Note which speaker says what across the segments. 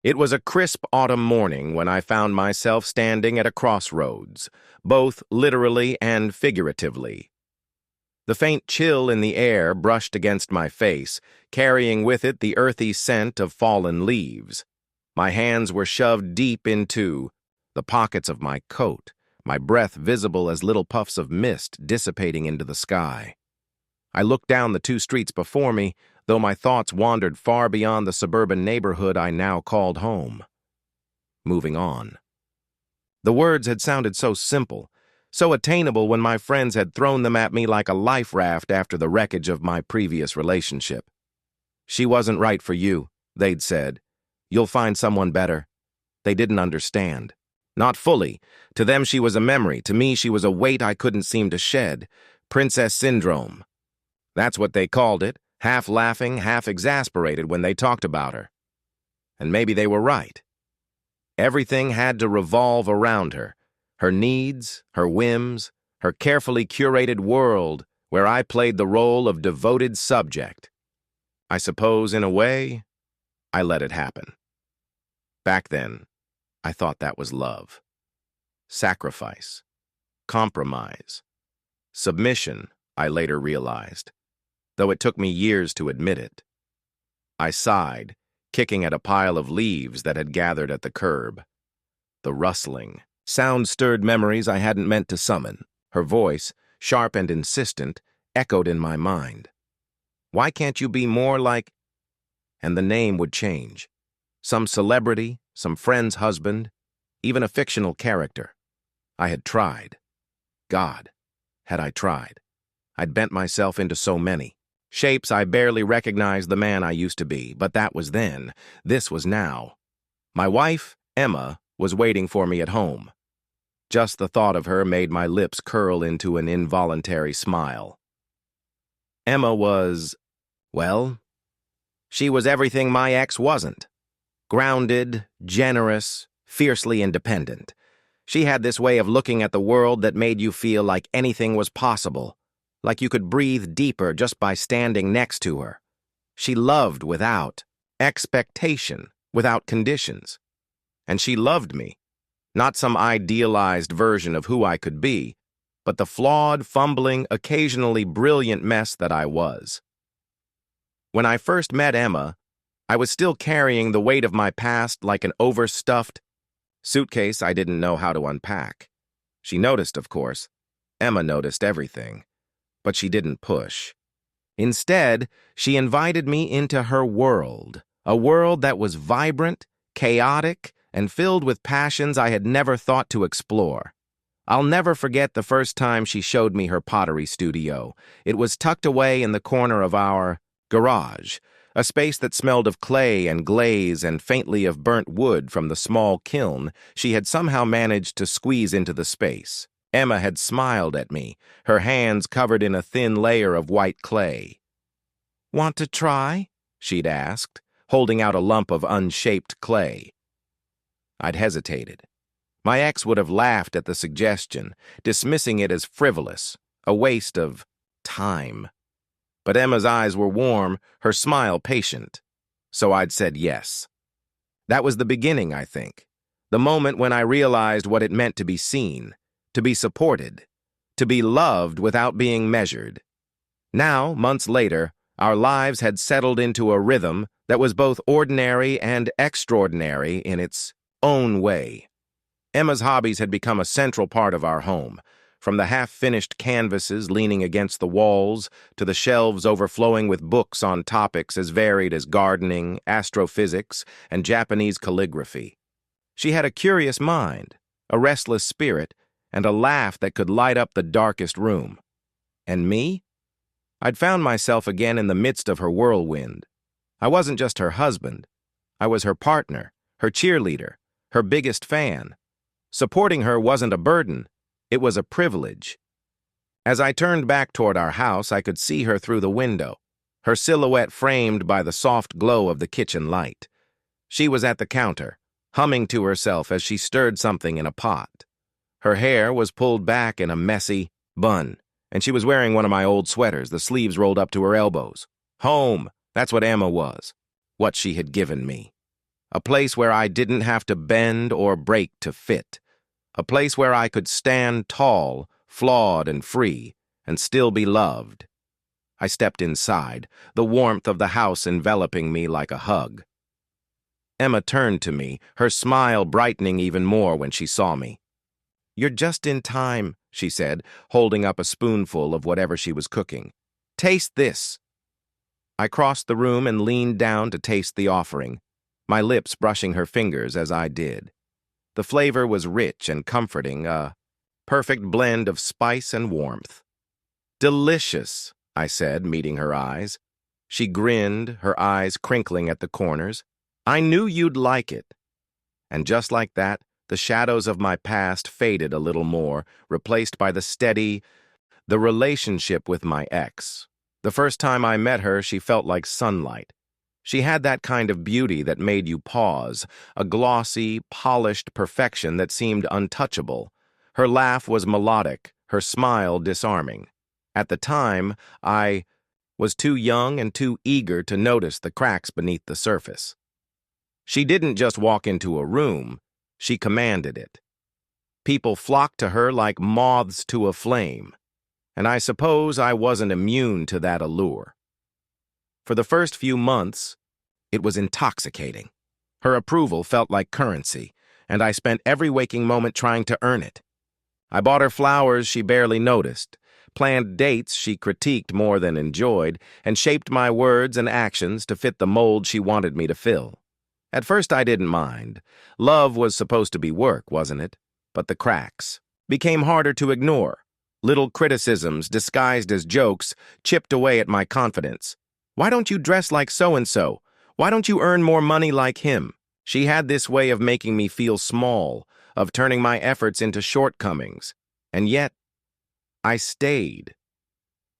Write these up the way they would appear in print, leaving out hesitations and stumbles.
Speaker 1: It was a crisp autumn morning when I found myself standing at a crossroads, both literally and figuratively. The faint chill in the air brushed against my face, carrying with it the earthy scent of fallen leaves. My hands were shoved deep into the pockets of my coat, my breath visible as little puffs of mist dissipating into the sky. I looked down the two streets before me, though my thoughts wandered far beyond the suburban neighborhood I now called home. Moving on. The words had sounded so simple, so attainable when my friends had thrown them at me like a life raft after the wreckage of my previous relationship. She wasn't right for you, they'd said. You'll find someone better. They didn't understand. Not fully. To them she was a memory. To me she was a weight I couldn't seem to shed. Princess syndrome. That's what they called it, half laughing, half exasperated when they talked about her. And maybe they were right. Everything had to revolve around her. Her needs, her whims, her carefully curated world where I played the role of devoted subject. I suppose, in a way, I let it happen. Back then, I thought that was love. Sacrifice. Compromise. Submission, I later realized, though it took me years to admit it. I sighed, kicking at a pile of leaves that had gathered at the curb. The rustling. Sound stirred memories I hadn't meant to summon. Her voice, sharp and insistent, echoed in my mind. Why can't you be more like... And the name would change. Some celebrity, some friend's husband, even a fictional character. I had tried. God, had I tried. I'd bent myself into so many. Shapes I barely recognized the man I used to be, but that was then. This was now. My wife, Emma, was waiting for me at home. Just the thought of her made my lips curl into an involuntary smile. Emma was, well, she was everything my ex wasn't. Grounded, generous, fiercely independent. She had this way of looking at the world that made you feel like anything was possible, like you could breathe deeper just by standing next to her. She loved without expectation, without conditions. And she loved me. Not some idealized version of who I could be, but the flawed, fumbling, occasionally brilliant mess that I was. When I first met Emma, I was still carrying the weight of my past like an overstuffed suitcase I didn't know how to unpack. She noticed, of course. Emma noticed everything. But she didn't push. Instead, she invited me into her world, a world that was vibrant, chaotic, and filled with passions I had never thought to explore. I'll never forget the first time she showed me her pottery studio. It was tucked away in the corner of our garage, a space that smelled of clay and glaze and faintly of burnt wood from the small kiln she had somehow managed to squeeze into the space. Emma had smiled at me, her hands covered in a thin layer of white clay. "Want to try?" she'd asked, holding out a lump of unshaped clay. I'd hesitated. My ex would have laughed at the suggestion, dismissing it as frivolous, a waste of time. But Emma's eyes were warm, her smile patient. So I'd said yes. That was the beginning, I think. The moment when I realized what it meant to be seen, to be supported, to be loved without being measured. Now, months later, our lives had settled into a rhythm that was both ordinary and extraordinary in its own way. Emma's hobbies had become a central part of our home, from the half-finished canvases leaning against the walls to the shelves overflowing with books on topics as varied as gardening, astrophysics, and Japanese calligraphy. She had a curious mind, a restless spirit, and a laugh that could light up the darkest room. And me? I'd found myself again in the midst of her whirlwind. I wasn't just her husband. I was her partner, her cheerleader, her biggest fan. Supporting her wasn't a burden. It was a privilege. As I turned back toward our house, I could see her through the window, her silhouette framed by the soft glow of the kitchen light. She was at the counter, humming to herself as she stirred something in a pot. Her hair was pulled back in a messy bun, and she was wearing one of my old sweaters, the sleeves rolled up to her elbows. Home, that's what Emma was, what she had given me. A place where I didn't have to bend or break to fit. A place where I could stand tall, flawed and free, and still be loved. I stepped inside, the warmth of the house enveloping me like a hug. Emma turned to me, her smile brightening even more when she saw me. "You're just in time," she said, holding up a spoonful of whatever she was cooking. "Taste this." I crossed the room and leaned down to taste the offering, my lips brushing her fingers as I did. The flavor was rich and comforting, a perfect blend of spice and warmth. "Delicious," I said, meeting her eyes. She grinned, her eyes crinkling at the corners. "I knew you'd like it." And just like that, the shadows of my past faded a little more, replaced by the relationship with my ex. The first time I met her, she felt like sunlight. She had that kind of beauty that made you pause, a glossy, polished perfection that seemed untouchable. Her laugh was melodic, her smile disarming. At the time, I was too young and too eager to notice the cracks beneath the surface. She didn't just walk into a room, she commanded it. People flocked to her like moths to a flame, and I suppose I wasn't immune to that allure. For the first few months, it was intoxicating. Her approval felt like currency, and I spent every waking moment trying to earn it. I bought her flowers she barely noticed, planned dates she critiqued more than enjoyed, and shaped my words and actions to fit the mold she wanted me to fill. At first I didn't mind. Love was supposed to be work, wasn't it? But the cracks became harder to ignore. Little criticisms, disguised as jokes, chipped away at my confidence. "Why don't you dress like so-and-so? Why don't you earn more money like him?" She had this way of making me feel small, of turning my efforts into shortcomings. And yet, I stayed.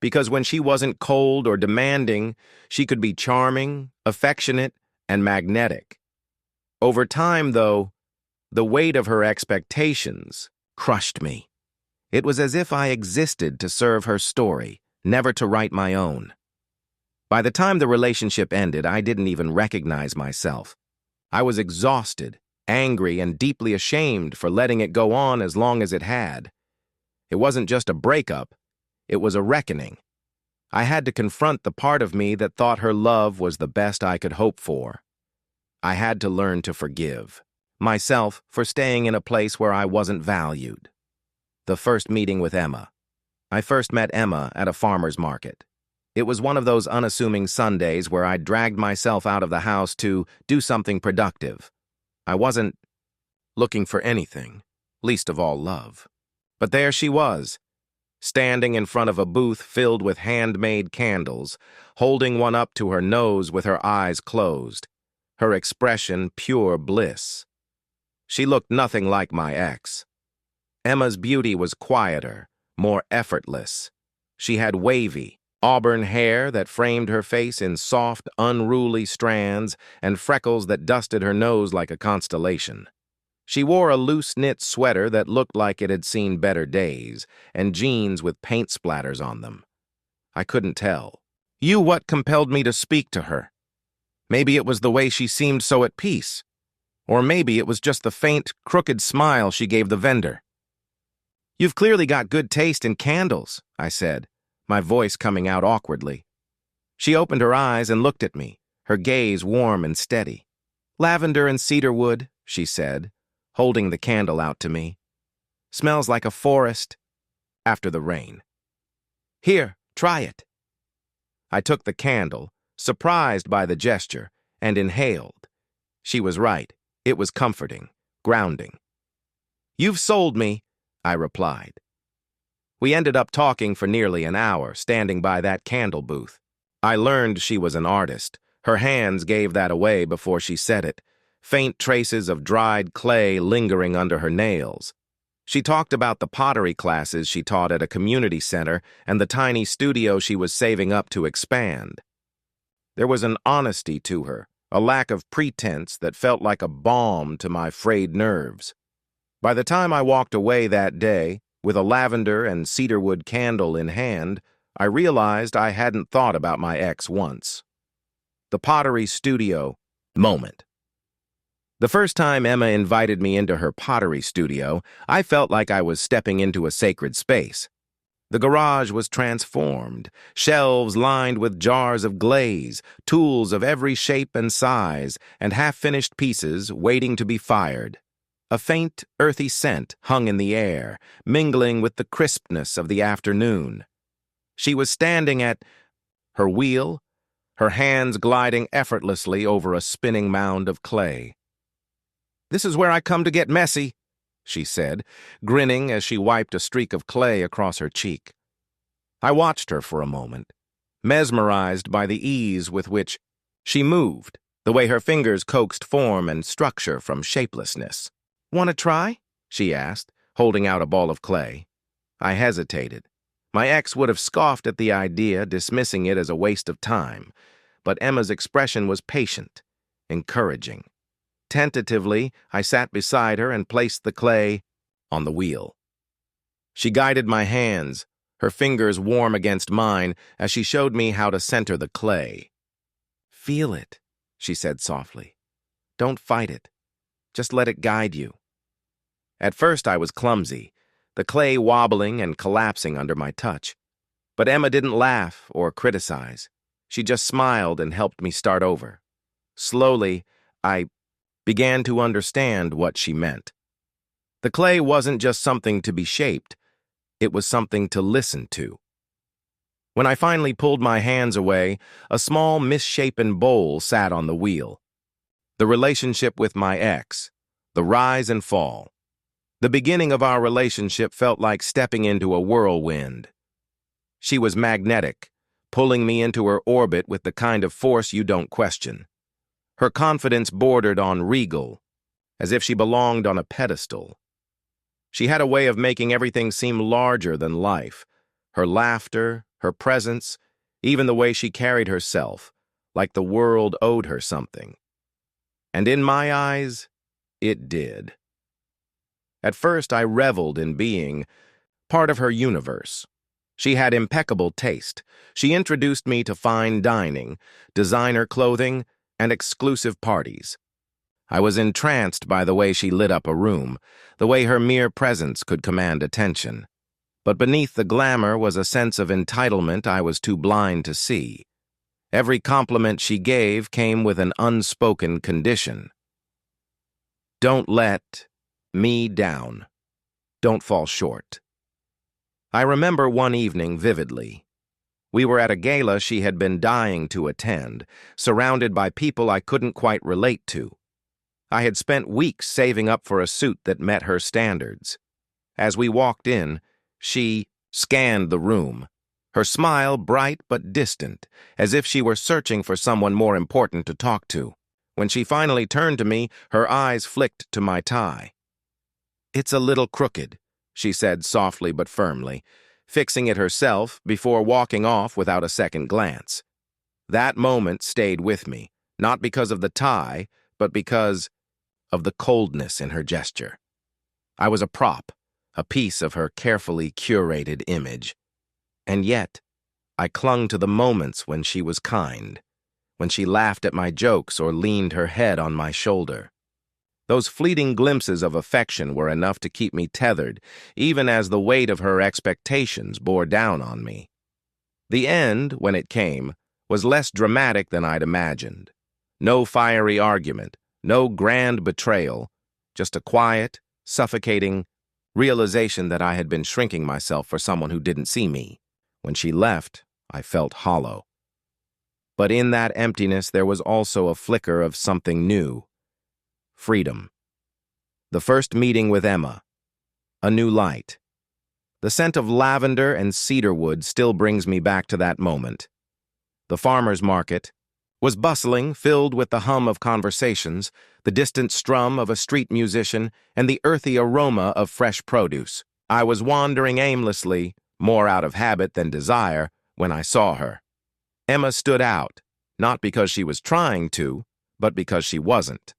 Speaker 1: Because when she wasn't cold or demanding, she could be charming, affectionate, and magnetic. Over time, though, the weight of her expectations crushed me. It was as if I existed to serve her story, never to write my own. By the time the relationship ended, I didn't even recognize myself. I was exhausted, angry, and deeply ashamed for letting it go on as long as it had. It wasn't just a breakup, it was a reckoning. I had to confront the part of me that thought her love was the best I could hope for. I had to learn to forgive myself for staying in a place where I wasn't valued. The first meeting with Emma. I first met Emma at a farmer's market. It was one of those unassuming Sundays where I dragged myself out of the house to do something productive. I wasn't looking for anything, least of all love. But there she was, standing in front of a booth filled with handmade candles, holding one up to her nose with her eyes closed, her expression pure bliss. She looked nothing like my ex. Emma's beauty was quieter, more effortless. She had wavy, auburn hair that framed her face in soft, unruly strands and freckles that dusted her nose like a constellation. She wore a loose-knit sweater that looked like it had seen better days, and jeans with paint splatters on them. I couldn't tell. What compelled me to speak to her? Maybe it was the way she seemed so at peace. Or maybe it was just the faint, crooked smile she gave the vendor. "You've clearly got good taste in candles," I said, my voice coming out awkwardly. She opened her eyes and looked at me, her gaze warm and steady. "Lavender and cedarwood," she said, holding the candle out to me. "Smells like a forest after the rain. Here, try it." I took the candle, surprised by the gesture, and inhaled. She was right. It was comforting, grounding. "You've sold me," I replied. We ended up talking for nearly an hour, standing by that candle booth. I learned she was an artist. Her hands gave that away before she said it, faint traces of dried clay lingering under her nails. She talked about the pottery classes she taught at a community center and the tiny studio she was saving up to expand. There was an honesty to her, a lack of pretense that felt like a balm to my frayed nerves. By the time I walked away that day, with a lavender and cedarwood candle in hand, I realized I hadn't thought about my ex once. The pottery studio moment. The first time Emma invited me into her pottery studio, I felt like I was stepping into a sacred space. The garage was transformed, shelves lined with jars of glaze, tools of every shape and size, and half-finished pieces waiting to be fired. A faint, earthy scent hung in the air, mingling with the crispness of the afternoon. She was standing at her wheel, her hands gliding effortlessly over a spinning mound of clay. "This is where I come to get messy," she said, grinning as she wiped a streak of clay across her cheek. I watched her for a moment, mesmerized by the ease with which she moved, the way her fingers coaxed form and structure from shapelessness. "Want to try?" she asked, holding out a ball of clay. I hesitated. My ex would have scoffed at the idea, dismissing it as a waste of time, but Emma's expression was patient, encouraging. Tentatively, I sat beside her and placed the clay on the wheel. She guided my hands, her fingers warm against mine, as she showed me how to center the clay. "Feel it," she said softly. "Don't fight it. Just let it guide you." At first I was clumsy, the clay wobbling and collapsing under my touch. But Emma didn't laugh or criticize. She just smiled and helped me start over. Slowly, I began to understand what she meant. The clay wasn't just something to be shaped, it was something to listen to. When I finally pulled my hands away, a small, misshapen bowl sat on the wheel. The relationship with my ex, the rise and fall. The beginning of our relationship felt like stepping into a whirlwind. She was magnetic, pulling me into her orbit with the kind of force you don't question. Her confidence bordered on regal, as if she belonged on a pedestal. She had a way of making everything seem larger than life. Her laughter, her presence, even the way she carried herself, like the world owed her something. And in my eyes, it did. At first, I reveled in being part of her universe. She had impeccable taste. She introduced me to fine dining, designer clothing, and exclusive parties. I was entranced by the way she lit up a room, the way her mere presence could command attention. But beneath the glamour was a sense of entitlement I was too blind to see. Every compliment she gave came with an unspoken condition. "Don't let me down. Don't fall short." I remember one evening vividly. We were at a gala she had been dying to attend, surrounded by people I couldn't quite relate to. I had spent weeks saving up for a suit that met her standards. As we walked in, she scanned the room, her smile bright but distant, as if she were searching for someone more important to talk to. When she finally turned to me, her eyes flicked to my tie. "It's a little crooked," she said softly but firmly, fixing it herself before walking off without a second glance. That moment stayed with me, not because of the tie, but because of the coldness in her gesture. I was a prop, a piece of her carefully curated image. And yet, I clung to the moments when she was kind, when she laughed at my jokes or leaned her head on my shoulder. Those fleeting glimpses of affection were enough to keep me tethered, even as the weight of her expectations bore down on me. The end, when it came, was less dramatic than I'd imagined. No fiery argument, no grand betrayal, just a quiet, suffocating realization that I had been shrinking myself for someone who didn't see me. When she left, I felt hollow. But in that emptiness there was also a flicker of something new. Freedom. The first meeting with Emma. A new light. The scent of lavender and cedarwood still brings me back to that moment. The farmer's market was bustling, filled with the hum of conversations, the distant strum of a street musician, and the earthy aroma of fresh produce. I was wandering aimlessly, more out of habit than desire, when I saw her. Emma stood out, not because she was trying to, but because she wasn't.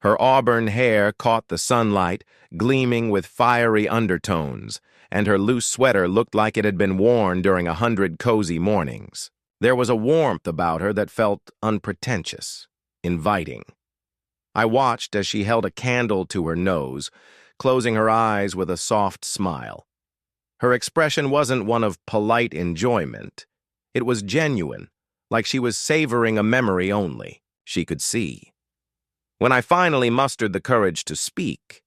Speaker 1: Her auburn hair caught the sunlight, gleaming with fiery undertones, and her loose sweater looked like it had been worn during 100 cozy mornings. There was a warmth about her that felt unpretentious, inviting. I watched as she held a candle to her nose, closing her eyes with a soft smile. Her expression wasn't one of polite enjoyment. It was genuine, like she was savoring a memory only she could see. When I finally mustered the courage to speak,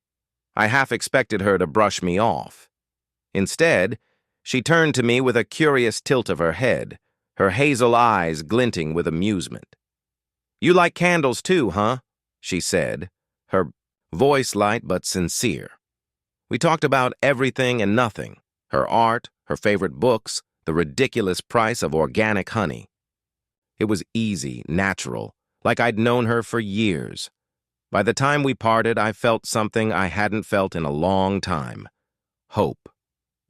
Speaker 1: I half expected her to brush me off. Instead, she turned to me with a curious tilt of her head, her hazel eyes glinting with amusement. "You like candles too, huh?" she said, her voice light but sincere. We talked about everything and nothing, her art, her favorite books, the ridiculous price of organic honey. It was easy, natural, like I'd known her for years. By the time we parted, I felt something I hadn't felt in a long time. Hope.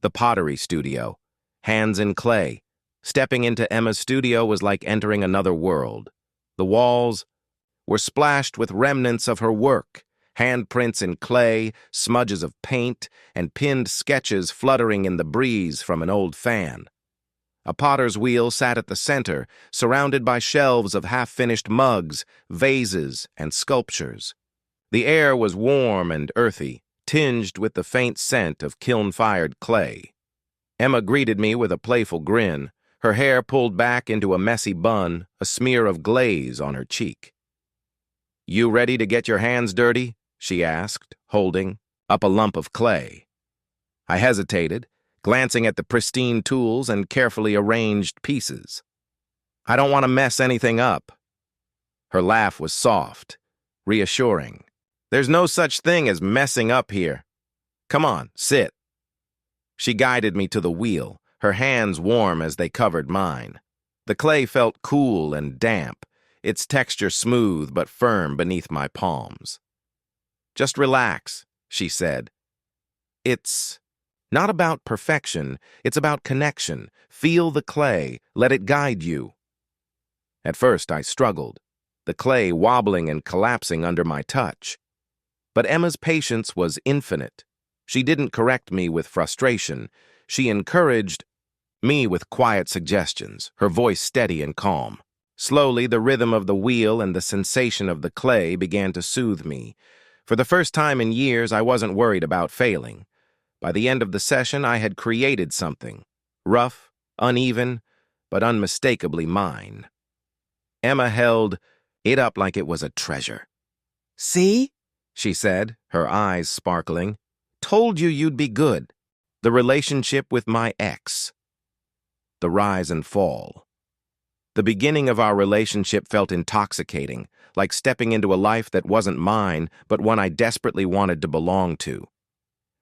Speaker 1: The pottery studio. Hands in clay. Stepping into Emma's studio was like entering another world. The walls were splashed with remnants of her work, handprints in clay, smudges of paint, and pinned sketches fluttering in the breeze from an old fan. A potter's wheel sat at the center, surrounded by shelves of half-finished mugs, vases, and sculptures. The air was warm and earthy, tinged with the faint scent of kiln-fired clay. Emma greeted me with a playful grin, her hair pulled back into a messy bun, a smear of glaze on her cheek. "You ready to get your hands dirty?" she asked, holding up a lump of clay. I hesitated, glancing at the pristine tools and carefully arranged pieces. "I don't want to mess anything up." Her laugh was soft, reassuring. "There's no such thing as messing up here. Come on, sit." She guided me to the wheel, her hands warm as they covered mine. The clay felt cool and damp, its texture smooth but firm beneath my palms. "Just relax," she said. "It's not about perfection, it's about connection. Feel the clay, let it guide you." At first I struggled, the clay wobbling and collapsing under my touch. But Emma's patience was infinite. She didn't correct me with frustration. She encouraged me with quiet suggestions, her voice steady and calm. Slowly, the rhythm of the wheel and the sensation of the clay began to soothe me. For the first time in years, I wasn't worried about failing. By the end of the session, I had created something. Rough, uneven, but unmistakably mine. Emma held it up like it was a treasure. "See?" she said, her eyes sparkling. "Told you you'd be good." The relationship with my ex. The rise and fall. The beginning of our relationship felt intoxicating, like stepping into a life that wasn't mine, but one I desperately wanted to belong to.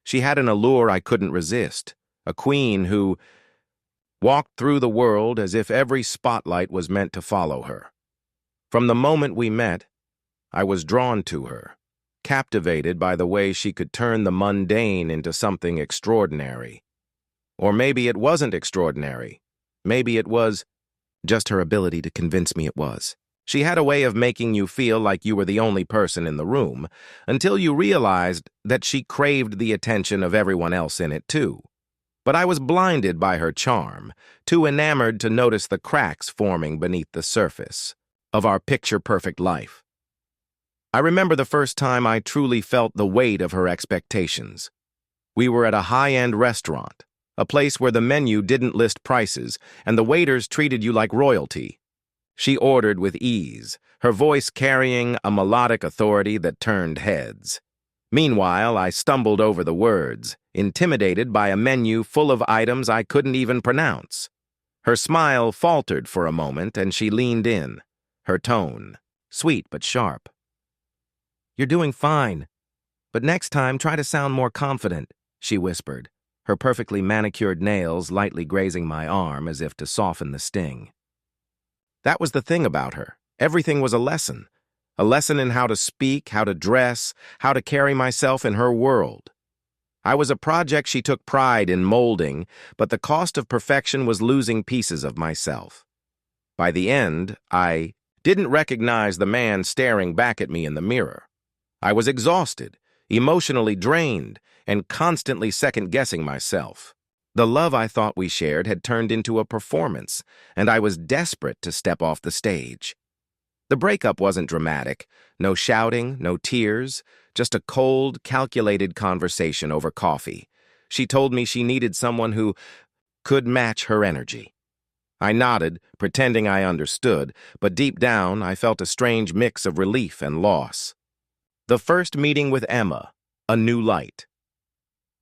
Speaker 1: She had an allure I couldn't resist, a queen who walked through the world as if every spotlight was meant to follow her. From the moment we met, I was drawn to her, captivated by the way she could turn the mundane into something extraordinary. Or maybe it wasn't extraordinary. Maybe it was just her ability to convince me it was. She had a way of making you feel like you were the only person in the room, until you realized that she craved the attention of everyone else in it too. But I was blinded by her charm, too enamored to notice the cracks forming beneath the surface of our picture-perfect life. I remember the first time I truly felt the weight of her expectations. We were at a high-end restaurant, a place where the menu didn't list prices and the waiters treated you like royalty. She ordered with ease, her voice carrying a melodic authority that turned heads. Meanwhile, I stumbled over the words, intimidated by a menu full of items I couldn't even pronounce. Her smile faltered for a moment and she leaned in, her tone sweet but sharp. "You're doing fine, but next time try to sound more confident," she whispered, her perfectly manicured nails lightly grazing my arm as if to soften the sting. That was the thing about her. Everything was a lesson in how to speak, how to dress, how to carry myself in her world. I was a project she took pride in molding, but the cost of perfection was losing pieces of myself. By the end, I didn't recognize the man staring back at me in the mirror. I was exhausted, emotionally drained, and constantly second-guessing myself. The love I thought we shared had turned into a performance, and I was desperate to step off the stage. The breakup wasn't dramatic. No shouting, no tears, just a cold, calculated conversation over coffee. She told me she needed someone who could match her energy. I nodded, pretending I understood, but deep down I felt a strange mix of relief and loss. The first meeting with Emma, a new light.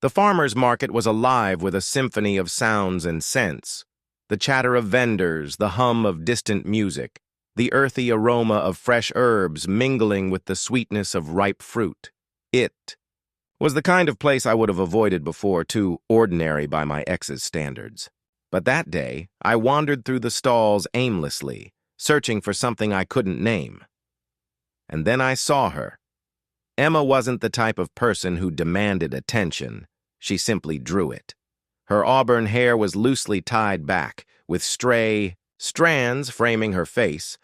Speaker 1: The farmer's market was alive with a symphony of sounds and scents. The chatter of vendors, the hum of distant music, the earthy aroma of fresh herbs mingling with the sweetness of ripe fruit. It was the kind of place I would have avoided before, too ordinary by my ex's standards. But that day, I wandered through the stalls aimlessly, searching for something I couldn't name. And then I saw her. Emma wasn't the type of person who demanded attention. She simply drew it. Her auburn hair was loosely tied back, with stray strands framing her face,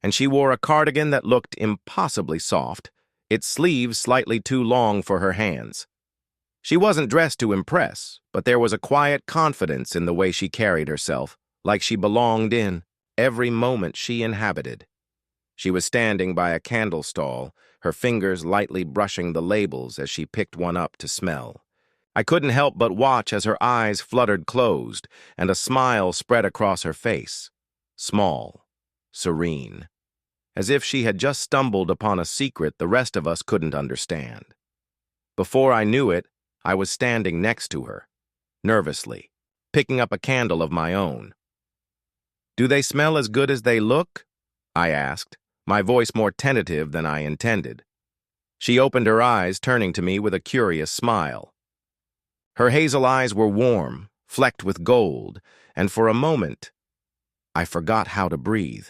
Speaker 1: and she wore a cardigan that looked impossibly soft, its sleeves slightly too long for her hands. She wasn't dressed to impress, but there was a quiet confidence in the way she carried herself, like she belonged in every moment she inhabited. She was standing by a candle stall, her fingers lightly brushing the labels as she picked one up to smell. I couldn't help but watch as her eyes fluttered closed and a smile spread across her face. Small, serene, as if she had just stumbled upon a secret the rest of us couldn't understand. Before I knew it, I was standing next to her, nervously, picking up a candle of my own. "Do they smell as good as they look?" I asked, my voice more tentative than I intended. She opened her eyes, turning to me with a curious smile. Her hazel eyes were warm, flecked with gold, and for a moment, I forgot how to breathe.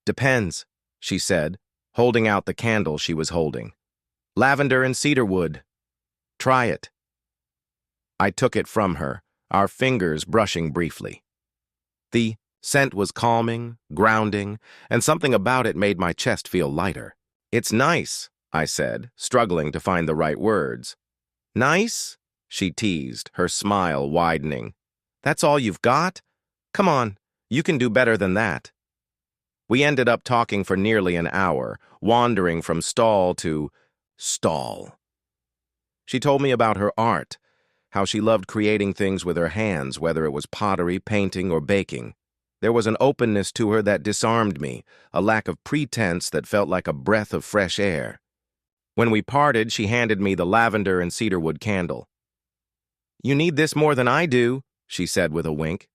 Speaker 1: "Depends," she said, holding out the candle she was holding. "Lavender and cedarwood. Try it." I took it from her, our fingers brushing briefly. The scent was calming, grounding, and something about it made my chest feel lighter. "It's nice," I said, struggling to find the right words. "Nice?" she teased, her smile widening. "That's all you've got? Come on, you can do better than that." We ended up talking for nearly an hour, wandering from stall to stall. She told me about her art, how she loved creating things with her hands, whether it was pottery, painting, or baking. There was an openness to her that disarmed me, a lack of pretense that felt like a breath of fresh air. When we parted, she handed me the lavender and cedarwood candle. "You need this more than I do," she said with a wink.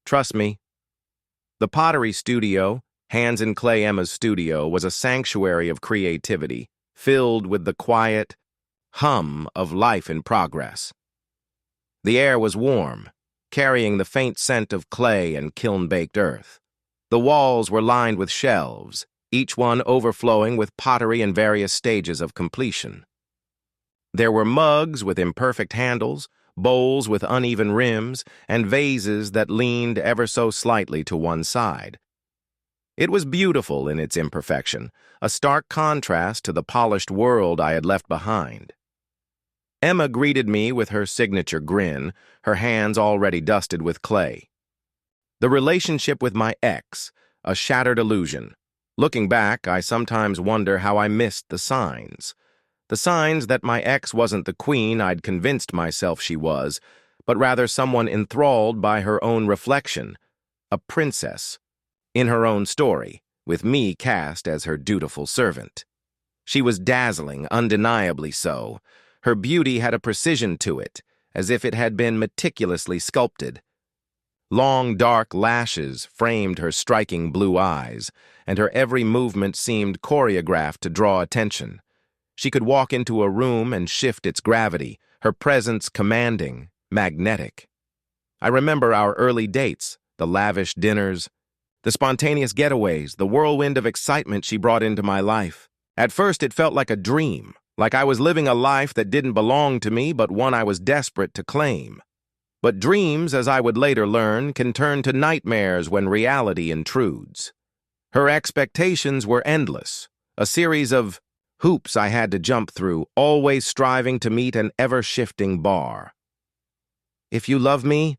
Speaker 1: "Trust me." The pottery studio, Hands in Clay Emma's studio, was a sanctuary of creativity, filled with the quiet hum of life in progress. The air was warm, carrying the faint scent of clay and kiln-baked earth. The walls were lined with shelves, each one overflowing with pottery in various stages of completion. There were mugs with imperfect handles, bowls with uneven rims, and vases that leaned ever so slightly to one side. It was beautiful in its imperfection, a stark contrast to the polished world I had left behind. Emma greeted me with her signature grin, her hands already dusted with clay. The relationship with my ex, a shattered illusion. Looking back, I sometimes wonder how I missed the signs. The signs that my ex wasn't the queen I'd convinced myself she was, but rather someone enthralled by her own reflection, a princess, in her own story, with me cast as her dutiful servant. She was dazzling, undeniably so. Her beauty had a precision to it, as if it had been meticulously sculpted. Long, dark lashes framed her striking blue eyes, and her every movement seemed choreographed to draw attention. She could walk into a room and shift its gravity, her presence commanding, magnetic. I remember our early dates, the lavish dinners, the spontaneous getaways, the whirlwind of excitement she brought into my life. At first, it felt like a dream, like I was living a life that didn't belong to me, but one I was desperate to claim. But dreams, as I would later learn, can turn to nightmares when reality intrudes. Her expectations were endless, a series of hoops I had to jump through, always striving to meet an ever-shifting bar. "If you love me,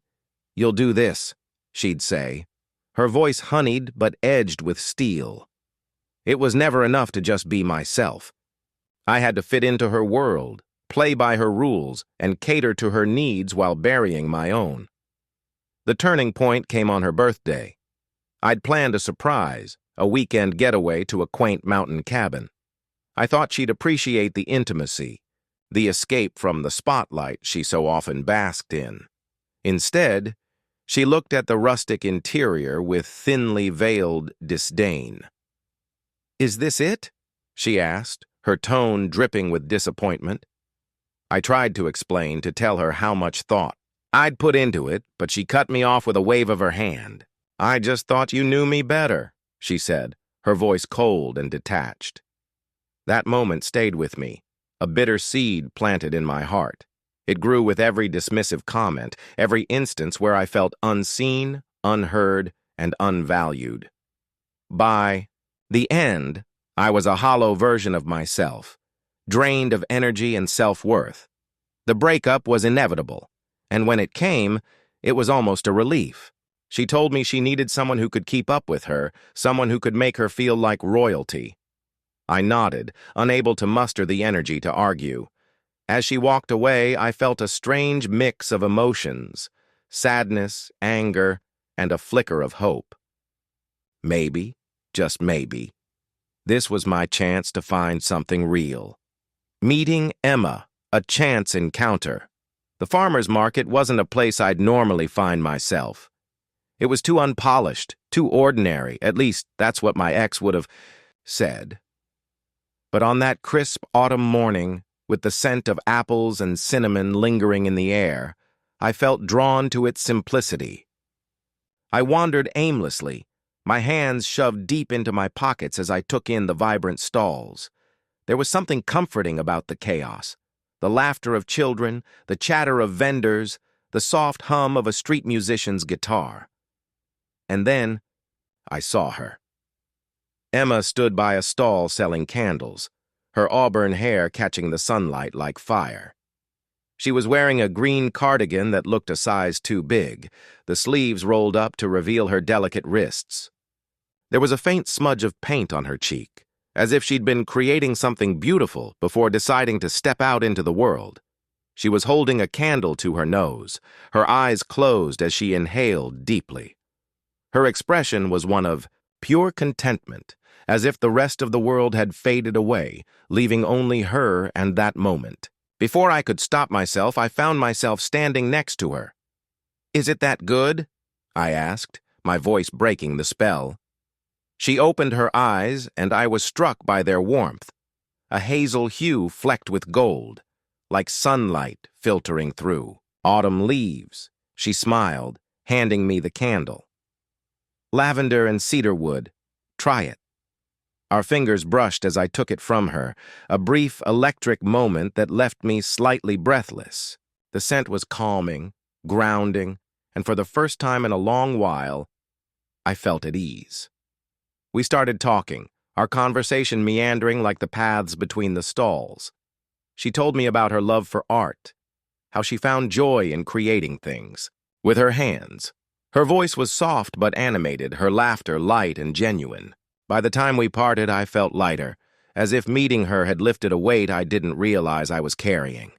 Speaker 1: you'll do this," she'd say, her voice honeyed but edged with steel. It was never enough to just be myself. I had to fit into her world, play by her rules, and cater to her needs while burying my own. The turning point came on her birthday. I'd planned a surprise, a weekend getaway to a quaint mountain cabin. I thought she'd appreciate the intimacy, the escape from the spotlight she so often basked in. Instead, she looked at the rustic interior with thinly veiled disdain. "Is this it?" she asked, her tone dripping with disappointment. I tried to explain, to tell her how much thought I'd put into it, but she cut me off with a wave of her hand. "I just thought you knew me better," she said, her voice cold and detached. That moment stayed with me, a bitter seed planted in my heart. It grew with every dismissive comment, every instance where I felt unseen, unheard, and unvalued. By the end, I was a hollow version of myself, drained of energy and self-worth. The breakup was inevitable, and when it came, it was almost a relief. She told me she needed someone who could keep up with her, someone who could make her feel like royalty. I nodded, unable to muster the energy to argue. As she walked away, I felt a strange mix of emotions, sadness, anger, and a flicker of hope. Maybe, just maybe, this was my chance to find something real. Meeting Emma, a chance encounter. The farmer's market wasn't a place I'd normally find myself. It was too unpolished, too ordinary, at least that's what my ex would have said. But on that crisp autumn morning, with the scent of apples and cinnamon lingering in the air, I felt drawn to its simplicity. I wandered aimlessly, my hands shoved deep into my pockets as I took in the vibrant stalls. There was something comforting about the chaos. The laughter of children, the chatter of vendors, the soft hum of a street musician's guitar. And then, I saw her. Emma stood by a stall selling candles, her auburn hair catching the sunlight like fire. She was wearing a green cardigan that looked a size too big, the sleeves rolled up to reveal her delicate wrists. There was a faint smudge of paint on her cheek, as if she'd been creating something beautiful before deciding to step out into the world. She was holding a candle to her nose, her eyes closed as she inhaled deeply. Her expression was one of pure contentment, as if the rest of the world had faded away, leaving only her and that moment. Before I could stop myself, I found myself standing next to her. "Is it that good?" I asked, my voice breaking the spell. She opened her eyes, and I was struck by their warmth, a hazel hue flecked with gold, like sunlight filtering through autumn leaves. She smiled, handing me the candle. "Lavender and cedarwood. Try it." Our fingers brushed as I took it from her, a brief electric moment that left me slightly breathless. The scent was calming, grounding, and for the first time in a long while, I felt at ease. We started talking, our conversation meandering like the paths between the stalls. She told me about her love for art, how she found joy in creating things with her hands. Her voice was soft but animated, her laughter light and genuine. By the time we parted, I felt lighter, as if meeting her had lifted a weight I didn't realize I was carrying.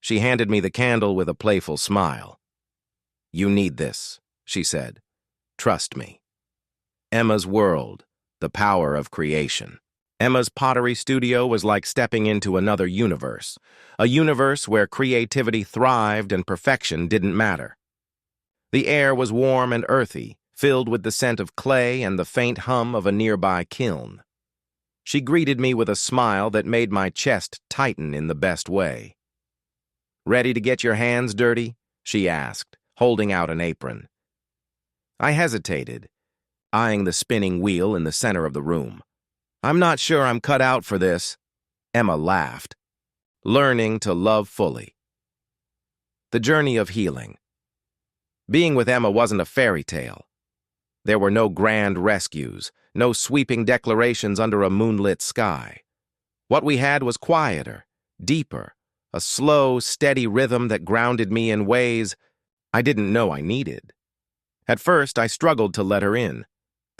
Speaker 1: She handed me the candle with a playful smile. "You need this," she said. "Trust me." Emma's world, the power of creation. Emma's pottery studio was like stepping into another universe, a universe where creativity thrived and perfection didn't matter. The air was warm and earthy, filled with the scent of clay and the faint hum of a nearby kiln. She greeted me with a smile that made my chest tighten in the best way. "Ready to get your hands dirty?" she asked, holding out an apron. I hesitated, eyeing the spinning wheel in the center of the room. "I'm not sure I'm cut out for this." Emma laughed. Learning to love fully. The journey of healing. Being with Emma wasn't a fairy tale. There were no grand rescues, no sweeping declarations under a moonlit sky. What we had was quieter, deeper, a slow, steady rhythm that grounded me in ways I didn't know I needed. At first, I struggled to let her in.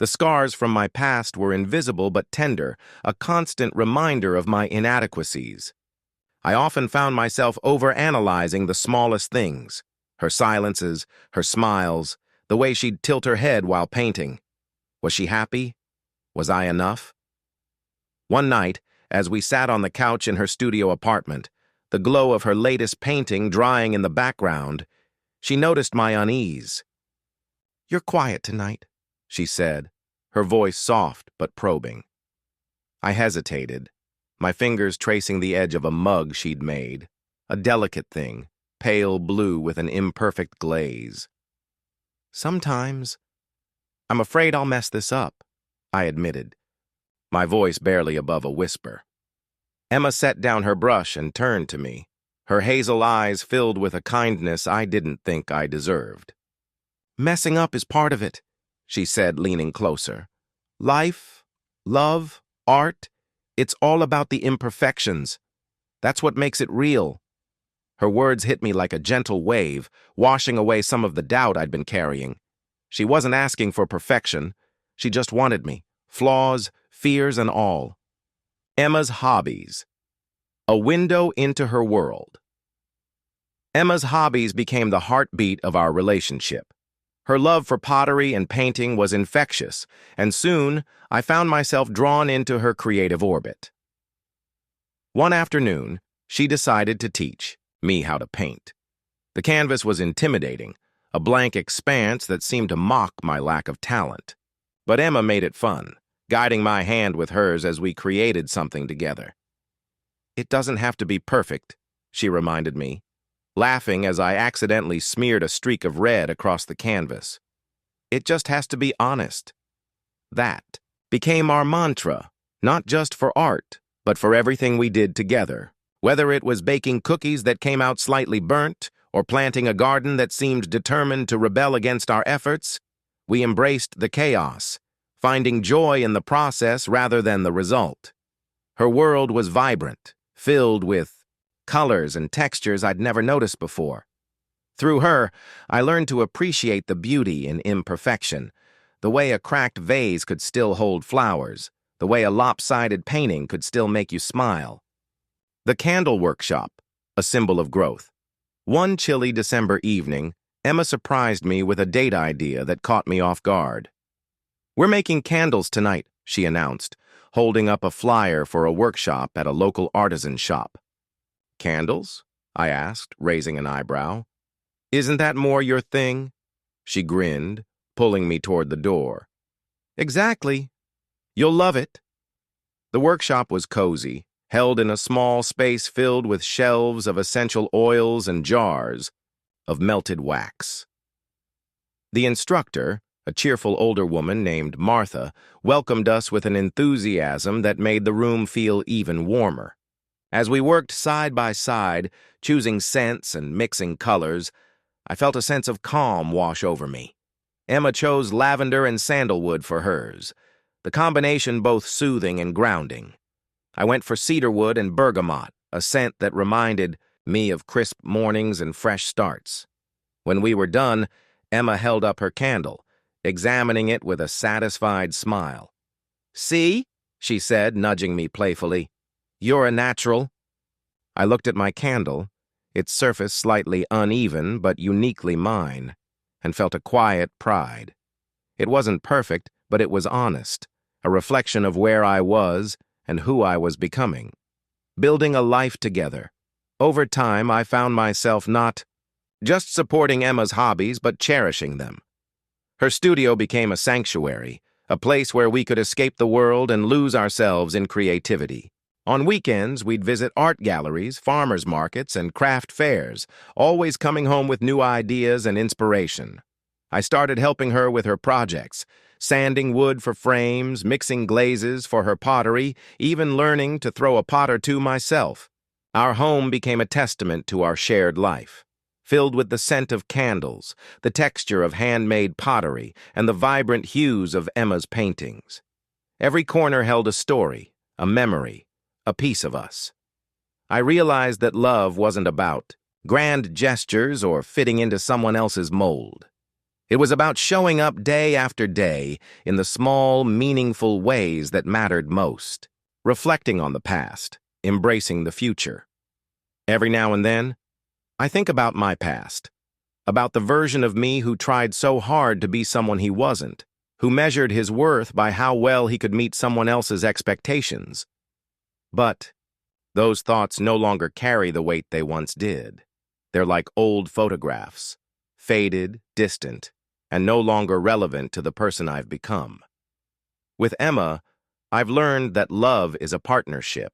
Speaker 1: The scars from my past were invisible but tender, a constant reminder of my inadequacies. I often found myself overanalyzing the smallest things, her silences, her smiles, the way she'd tilt her head while painting. Was she happy? Was I enough? One night, as we sat on the couch in her studio apartment, the glow of her latest painting drying in the background, she noticed my unease. "You're quiet tonight," she said, her voice soft but probing. I hesitated, my fingers tracing the edge of a mug she'd made, a delicate thing, pale blue with an imperfect glaze. "Sometimes. I'm afraid I'll mess this up," I admitted, my voice barely above a whisper. Emma set down her brush and turned to me, her hazel eyes filled with a kindness I didn't think I deserved. "Messing up is part of it," she said, leaning closer. "Life, love, art, it's all about the imperfections. That's what makes it real." Her words hit me like a gentle wave, washing away some of the doubt I'd been carrying. She wasn't asking for perfection. She just wanted me, flaws, fears, and all. Emma's Hobbies. A window into her world. Emma's hobbies became the heartbeat of our relationship. Her love for pottery and painting was infectious, and soon I found myself drawn into her creative orbit. One afternoon, she decided to teach me how to paint. The canvas was intimidating, a blank expanse that seemed to mock my lack of talent. But Emma made it fun, guiding my hand with hers as we created something together. "It doesn't have to be perfect," she reminded me, laughing as I accidentally smeared a streak of red across the canvas. "It just has to be honest." That became our mantra, not just for art, but for everything we did together. Whether it was baking cookies that came out slightly burnt, or planting a garden that seemed determined to rebel against our efforts, we embraced the chaos, finding joy in the process rather than the result. Her world was vibrant, filled with colors and textures I'd never noticed before. Through her, I learned to appreciate the beauty in imperfection, the way a cracked vase could still hold flowers, the way a lopsided painting could still make you smile. The candle workshop, a symbol of growth. One chilly December evening, Emma surprised me with a date idea that caught me off guard. "We're making candles tonight," she announced, holding up a flyer for a workshop at a local artisan shop. "Candles?" I asked, raising an eyebrow. "Isn't that more your thing?" She grinned, pulling me toward the door. "Exactly. You'll love it." The workshop was cozy, held in a small space filled with shelves of essential oils and jars of melted wax. The instructor, a cheerful older woman named Martha, welcomed us with an enthusiasm that made the room feel even warmer. As we worked side by side, choosing scents and mixing colors, I felt a sense of calm wash over me. Emma chose lavender and sandalwood for hers, the combination both soothing and grounding. I went for cedarwood and bergamot, a scent that reminded me of crisp mornings and fresh starts. When we were done, Emma held up her candle, examining it with a satisfied smile. "See?" she said, nudging me playfully. "You're a natural." I looked at my candle, its surface slightly uneven but uniquely mine, and felt a quiet pride. It wasn't perfect, but it was honest, a reflection of where I was and who I was becoming. Building a life together. Over time, I found myself not just supporting Emma's hobbies, but cherishing them. Her studio became a sanctuary, a place where we could escape the world and lose ourselves in creativity. On weekends, we'd visit art galleries, farmers markets, and craft fairs, always coming home with new ideas and inspiration. I started helping her with her projects, sanding wood for frames, mixing glazes for her pottery, even learning to throw a pot or two myself. Our home became a testament to our shared life, filled with the scent of candles, the texture of handmade pottery, and the vibrant hues of Emma's paintings. Every corner held a story, a memory, a piece of us. I realized that love wasn't about grand gestures or fitting into someone else's mold. It was about showing up day after day in the small, meaningful ways that mattered most, reflecting on the past, embracing the future. Every now and then, I think about my past, about the version of me who tried so hard to be someone he wasn't, who measured his worth by how well he could meet someone else's expectations. But those thoughts no longer carry the weight they once did. They're like old photographs, faded, distant, and no longer relevant to the person I've become. With Emma, I've learned that love is a partnership.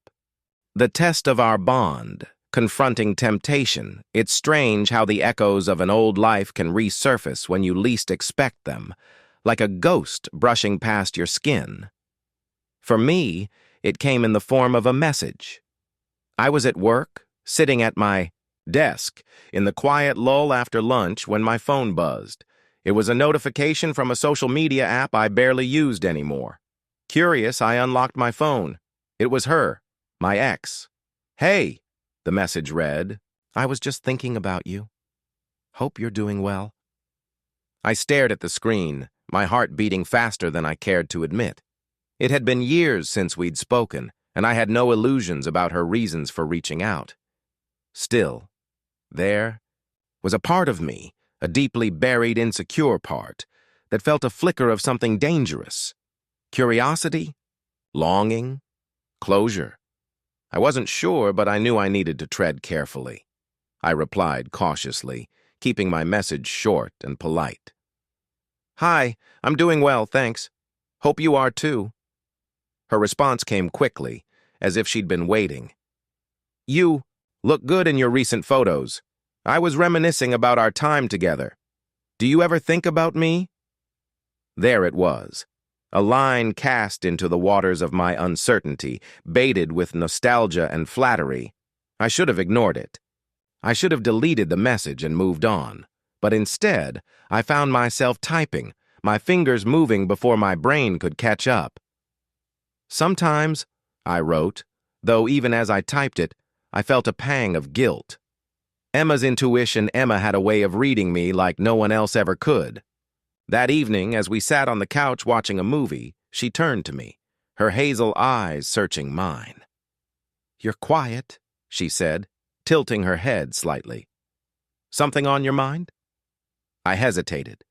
Speaker 1: The test of our bond, confronting temptation, it's strange how the echoes of an old life can resurface when you least expect them, like a ghost brushing past your skin. For me, it came in the form of a message. I was at work, sitting at my desk, in the quiet lull after lunch when my phone buzzed. It was a notification from a social media app I barely used anymore. Curious, I unlocked my phone. It was her, my ex. "Hey," the message read, "I was just thinking about you. Hope you're doing well." I stared at the screen, my heart beating faster than I cared to admit. It had been years since we'd spoken, and I had no illusions about her reasons for reaching out. Still, there was a part of me, a deeply buried, insecure part, that felt a flicker of something dangerous. Curiosity? Longing? Closure? I wasn't sure, but I knew I needed to tread carefully. I replied cautiously, keeping my message short and polite. "Hi, I'm doing well, thanks. Hope you are too." Her response came quickly, as if she'd been waiting. "You look good in your recent photos. I was reminiscing about our time together. Do you ever think about me?" There it was, a line cast into the waters of my uncertainty, baited with nostalgia and flattery. I should have ignored it. I should have deleted the message and moved on. But instead, I found myself typing, my fingers moving before my brain could catch up. "Sometimes," I wrote, though even as I typed it, I felt a pang of guilt. Emma had a way of reading me like no one else ever could. That evening, as we sat on the couch watching a movie, she turned to me, her hazel eyes searching mine. "You're quiet," she said, tilting her head slightly. "Something on your mind?" I hesitated,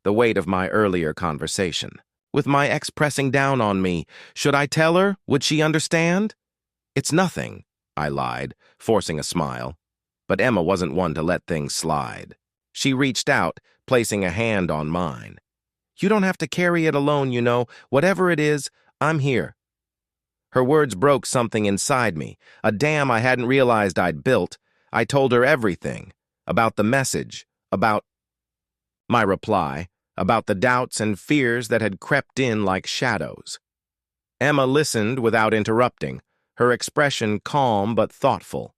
Speaker 1: the weight of my earlier conversation. With my ex pressing down on me, should I tell her? Would she understand? "It's nothing," I lied, forcing a smile. But Emma wasn't one to let things slide. She reached out, placing a hand on mine. "You don't have to carry it alone, you know. Whatever it is, I'm here." Her words broke something inside me, a dam I hadn't realized I'd built. I told her everything, about the message, about my reply, about the doubts and fears that had crept in like shadows. Emma listened without interrupting, her expression calm but thoughtful.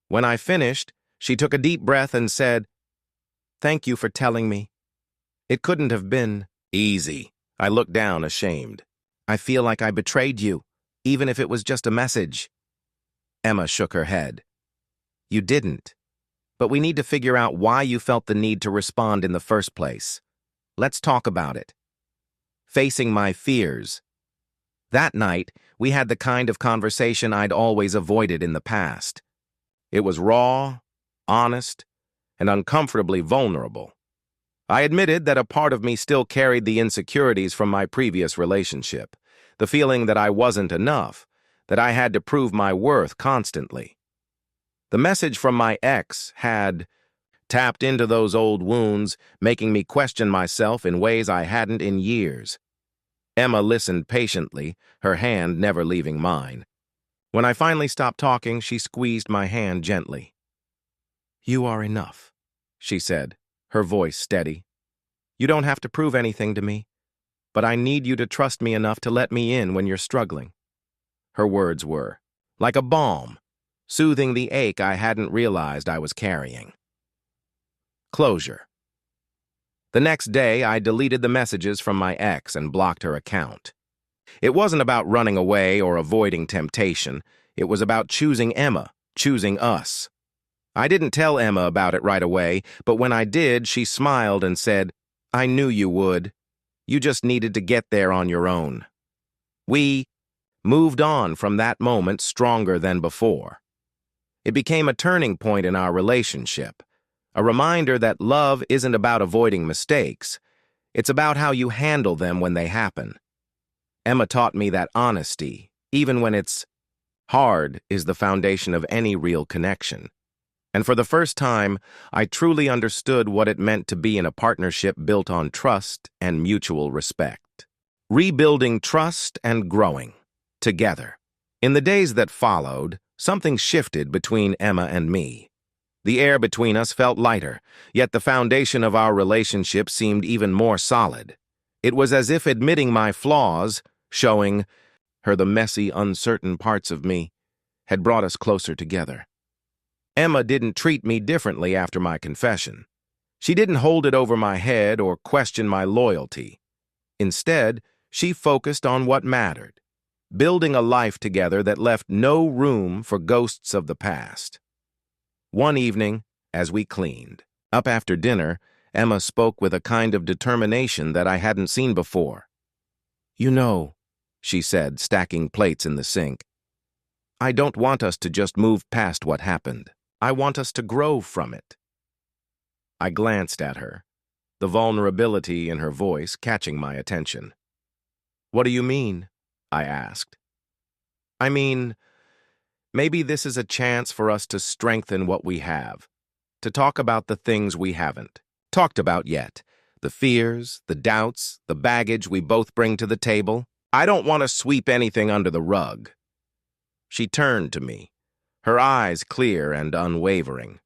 Speaker 1: When I finished, she took a deep breath and said, "Thank you for telling me. It couldn't have been easy." I looked down, ashamed. "I feel like I betrayed you, even if it was just a message." Emma shook her head. "You didn't. But we need to figure out why you felt the need to respond in the first place. Let's talk about it." Facing my fears. That night, we had the kind of conversation I'd always avoided in the past. It was raw, honest, and uncomfortably vulnerable. I admitted that a part of me still carried the insecurities from my previous relationship, the feeling that I wasn't enough, that I had to prove my worth constantly. The message from my ex had tapped into those old wounds, making me question myself in ways I hadn't in years. Emma listened patiently, her hand never leaving mine. When I finally stopped talking, she squeezed my hand gently. "You are enough," she said, her voice steady. "You don't have to prove anything to me, but I need you to trust me enough to let me in when you're struggling." Her words were like a balm, soothing the ache I hadn't realized I was carrying. Closure. The next day, I deleted the messages from my ex and blocked her account. It wasn't about running away or avoiding temptation. It was about choosing Emma, choosing us. I didn't tell Emma about it right away, but when I did, she smiled and said, I knew you would. You just needed to get there on your own. We moved on from that moment stronger than before. It became a turning point in our relationship, a reminder that love isn't about avoiding mistakes. It's about how you handle them when they happen. Emma taught me that honesty, even when it's hard, is the foundation of any real connection. And for the first time, I truly understood what it meant to be in a partnership built on trust and mutual respect. Rebuilding trust and growing together. In the days that followed, something shifted between Emma and me. The air between us felt lighter, yet the foundation of our relationship seemed even more solid. It was as if admitting my flaws, showing her the messy, uncertain parts of me, had brought us closer together. Emma didn't treat me differently after my confession. She didn't hold it over my head or question my loyalty. Instead, she focused on what mattered, building a life together that left no room for ghosts of the past. One evening, as we cleaned up after dinner, Emma spoke with a kind of determination that I hadn't seen before. "You know," she said, stacking plates in the sink, "I don't want us to just move past what happened. I want us to grow from it." I glanced at her, the vulnerability in her voice catching my attention. "What do you mean?" I asked. "I mean, maybe this is a chance for us to strengthen what we have, to talk about the things we haven't talked about yet, the fears, the doubts, the baggage we both bring to the table. I don't want to sweep anything under the rug." She turned to me, her eyes clear and unwavering.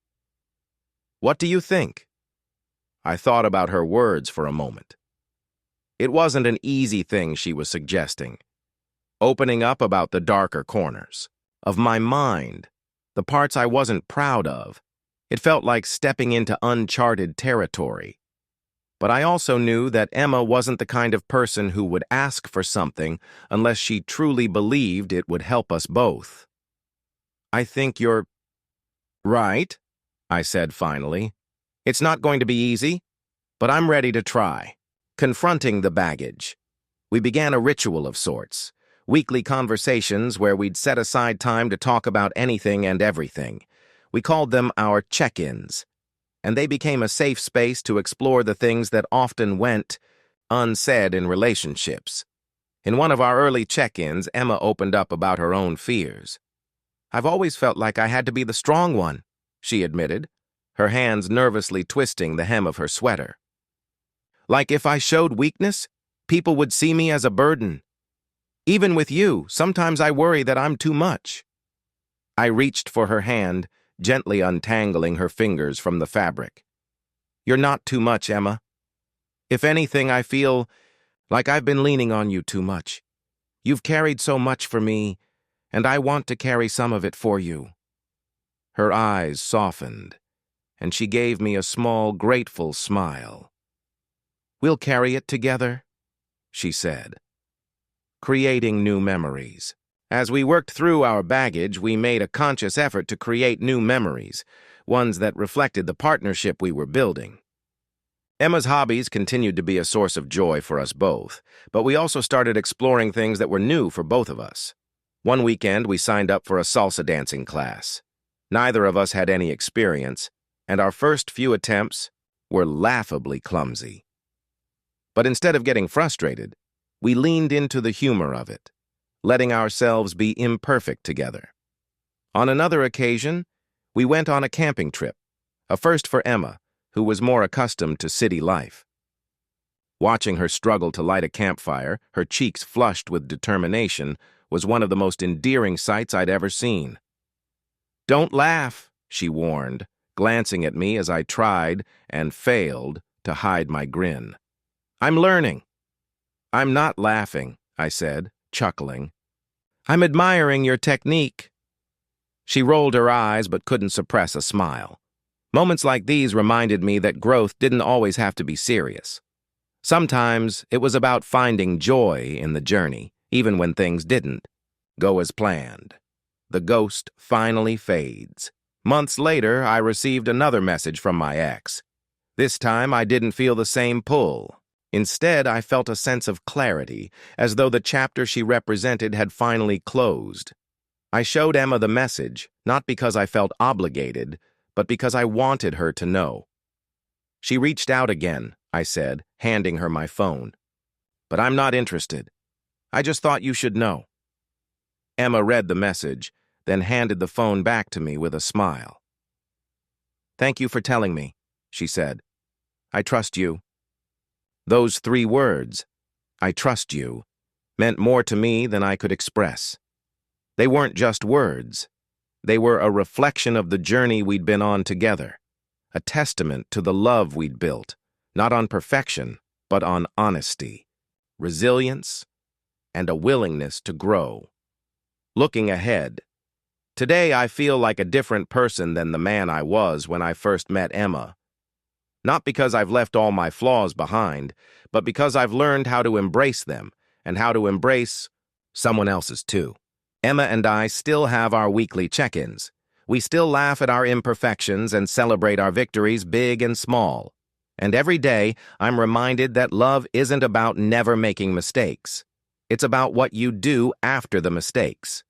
Speaker 1: "What do you think?" I thought about her words for a moment. It wasn't an easy thing she was suggesting. Opening up about the darker corners of my mind, the parts I wasn't proud of. It felt like stepping into uncharted territory. But I also knew that Emma wasn't the kind of person who would ask for something unless she truly believed it would help us both. "I think you're right," I said finally. "It's not going to be easy, but I'm ready to try." Confronting the baggage. We began a ritual of sorts, weekly conversations where we'd set aside time to talk about anything and everything. We called them our check-ins, and they became a safe space to explore the things that often went unsaid in relationships. In one of our early check-ins, Emma opened up about her own fears. "I've always felt like I had to be the strong one," she admitted, her hands nervously twisting the hem of her sweater. "Like if I showed weakness, people would see me as a burden. Even with you, sometimes I worry that I'm too much." I reached for her hand, gently untangling her fingers from the fabric. "You're not too much, Emma. If anything, I feel like I've been leaning on you too much. You've carried so much for me, and I want to carry some of it for you." Her eyes softened, and she gave me a small, grateful smile. "We'll carry it together," she said. Creating new memories. As we worked through our baggage, we made a conscious effort to create new memories, ones that reflected the partnership we were building. Emma's hobbies continued to be a source of joy for us both, but we also started exploring things that were new for both of us. One weekend, we signed up for a salsa dancing class. Neither of us had any experience, and our first few attempts were laughably clumsy. But instead of getting frustrated, we leaned into the humor of it, letting ourselves be imperfect together. On another occasion, we went on a camping trip, a first for Emma, who was more accustomed to city life. Watching her struggle to light a campfire, her cheeks flushed with determination, was one of the most endearing sights I'd ever seen. "Don't laugh," she warned, glancing at me as I tried and failed to hide my grin. "I'm learning." "I'm not laughing," I said, chuckling. "I'm admiring your technique." She rolled her eyes but couldn't suppress a smile. Moments like these reminded me that growth didn't always have to be serious. Sometimes it was about finding joy in the journey, even when things didn't go as planned. The ghost finally fades. Months later, I received another message from my ex. This time I didn't feel the same pull. Instead, I felt a sense of clarity, as though the chapter she represented had finally closed. I showed Emma the message, not because I felt obligated, but because I wanted her to know. She reached out again, I said, handing her my phone. But I'm not interested. I just thought you should know. Emma read the message, then handed the phone back to me with a smile. Thank you for telling me, she said. I trust you. Those 3 words, I trust you, meant more to me than I could express. They weren't just words. They were a reflection of the journey we'd been on together, a testament to the love we'd built, not on perfection, but on honesty, resilience, and a willingness to grow. Looking ahead, today I feel like a different person than the man I was when I first met Emma. Not because I've left all my flaws behind, but because I've learned how to embrace them and how to embrace someone else's too. Emma and I still have our weekly check-ins. We still laugh at our imperfections and celebrate our victories, big and small. And every day, I'm reminded that love isn't about never making mistakes. It's about what you do after the mistakes.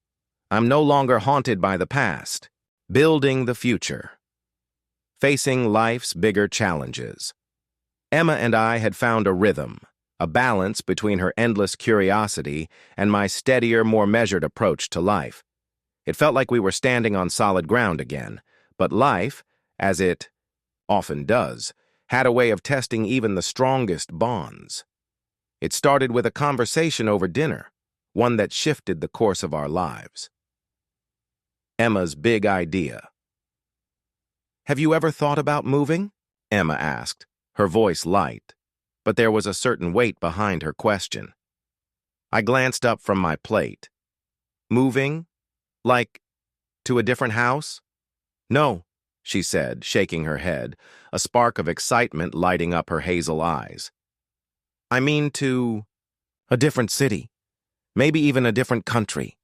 Speaker 1: I'm no longer haunted by the past, building the future, facing life's bigger challenges. Emma and I had found a rhythm, a balance between her endless curiosity and my steadier, more measured approach to life. It felt like we were standing on solid ground again, but life, as it often does, had a way of testing even the strongest bonds. It started with a conversation over dinner, one that shifted the course of our lives. Emma's big idea. Have you ever thought about moving? Emma asked, her voice light, but there was a certain weight behind her question. I glanced up from my plate. Moving? Like, to a different house? No, she said, shaking her head, a spark of excitement lighting up her hazel eyes. I mean to a different city, maybe even a different country.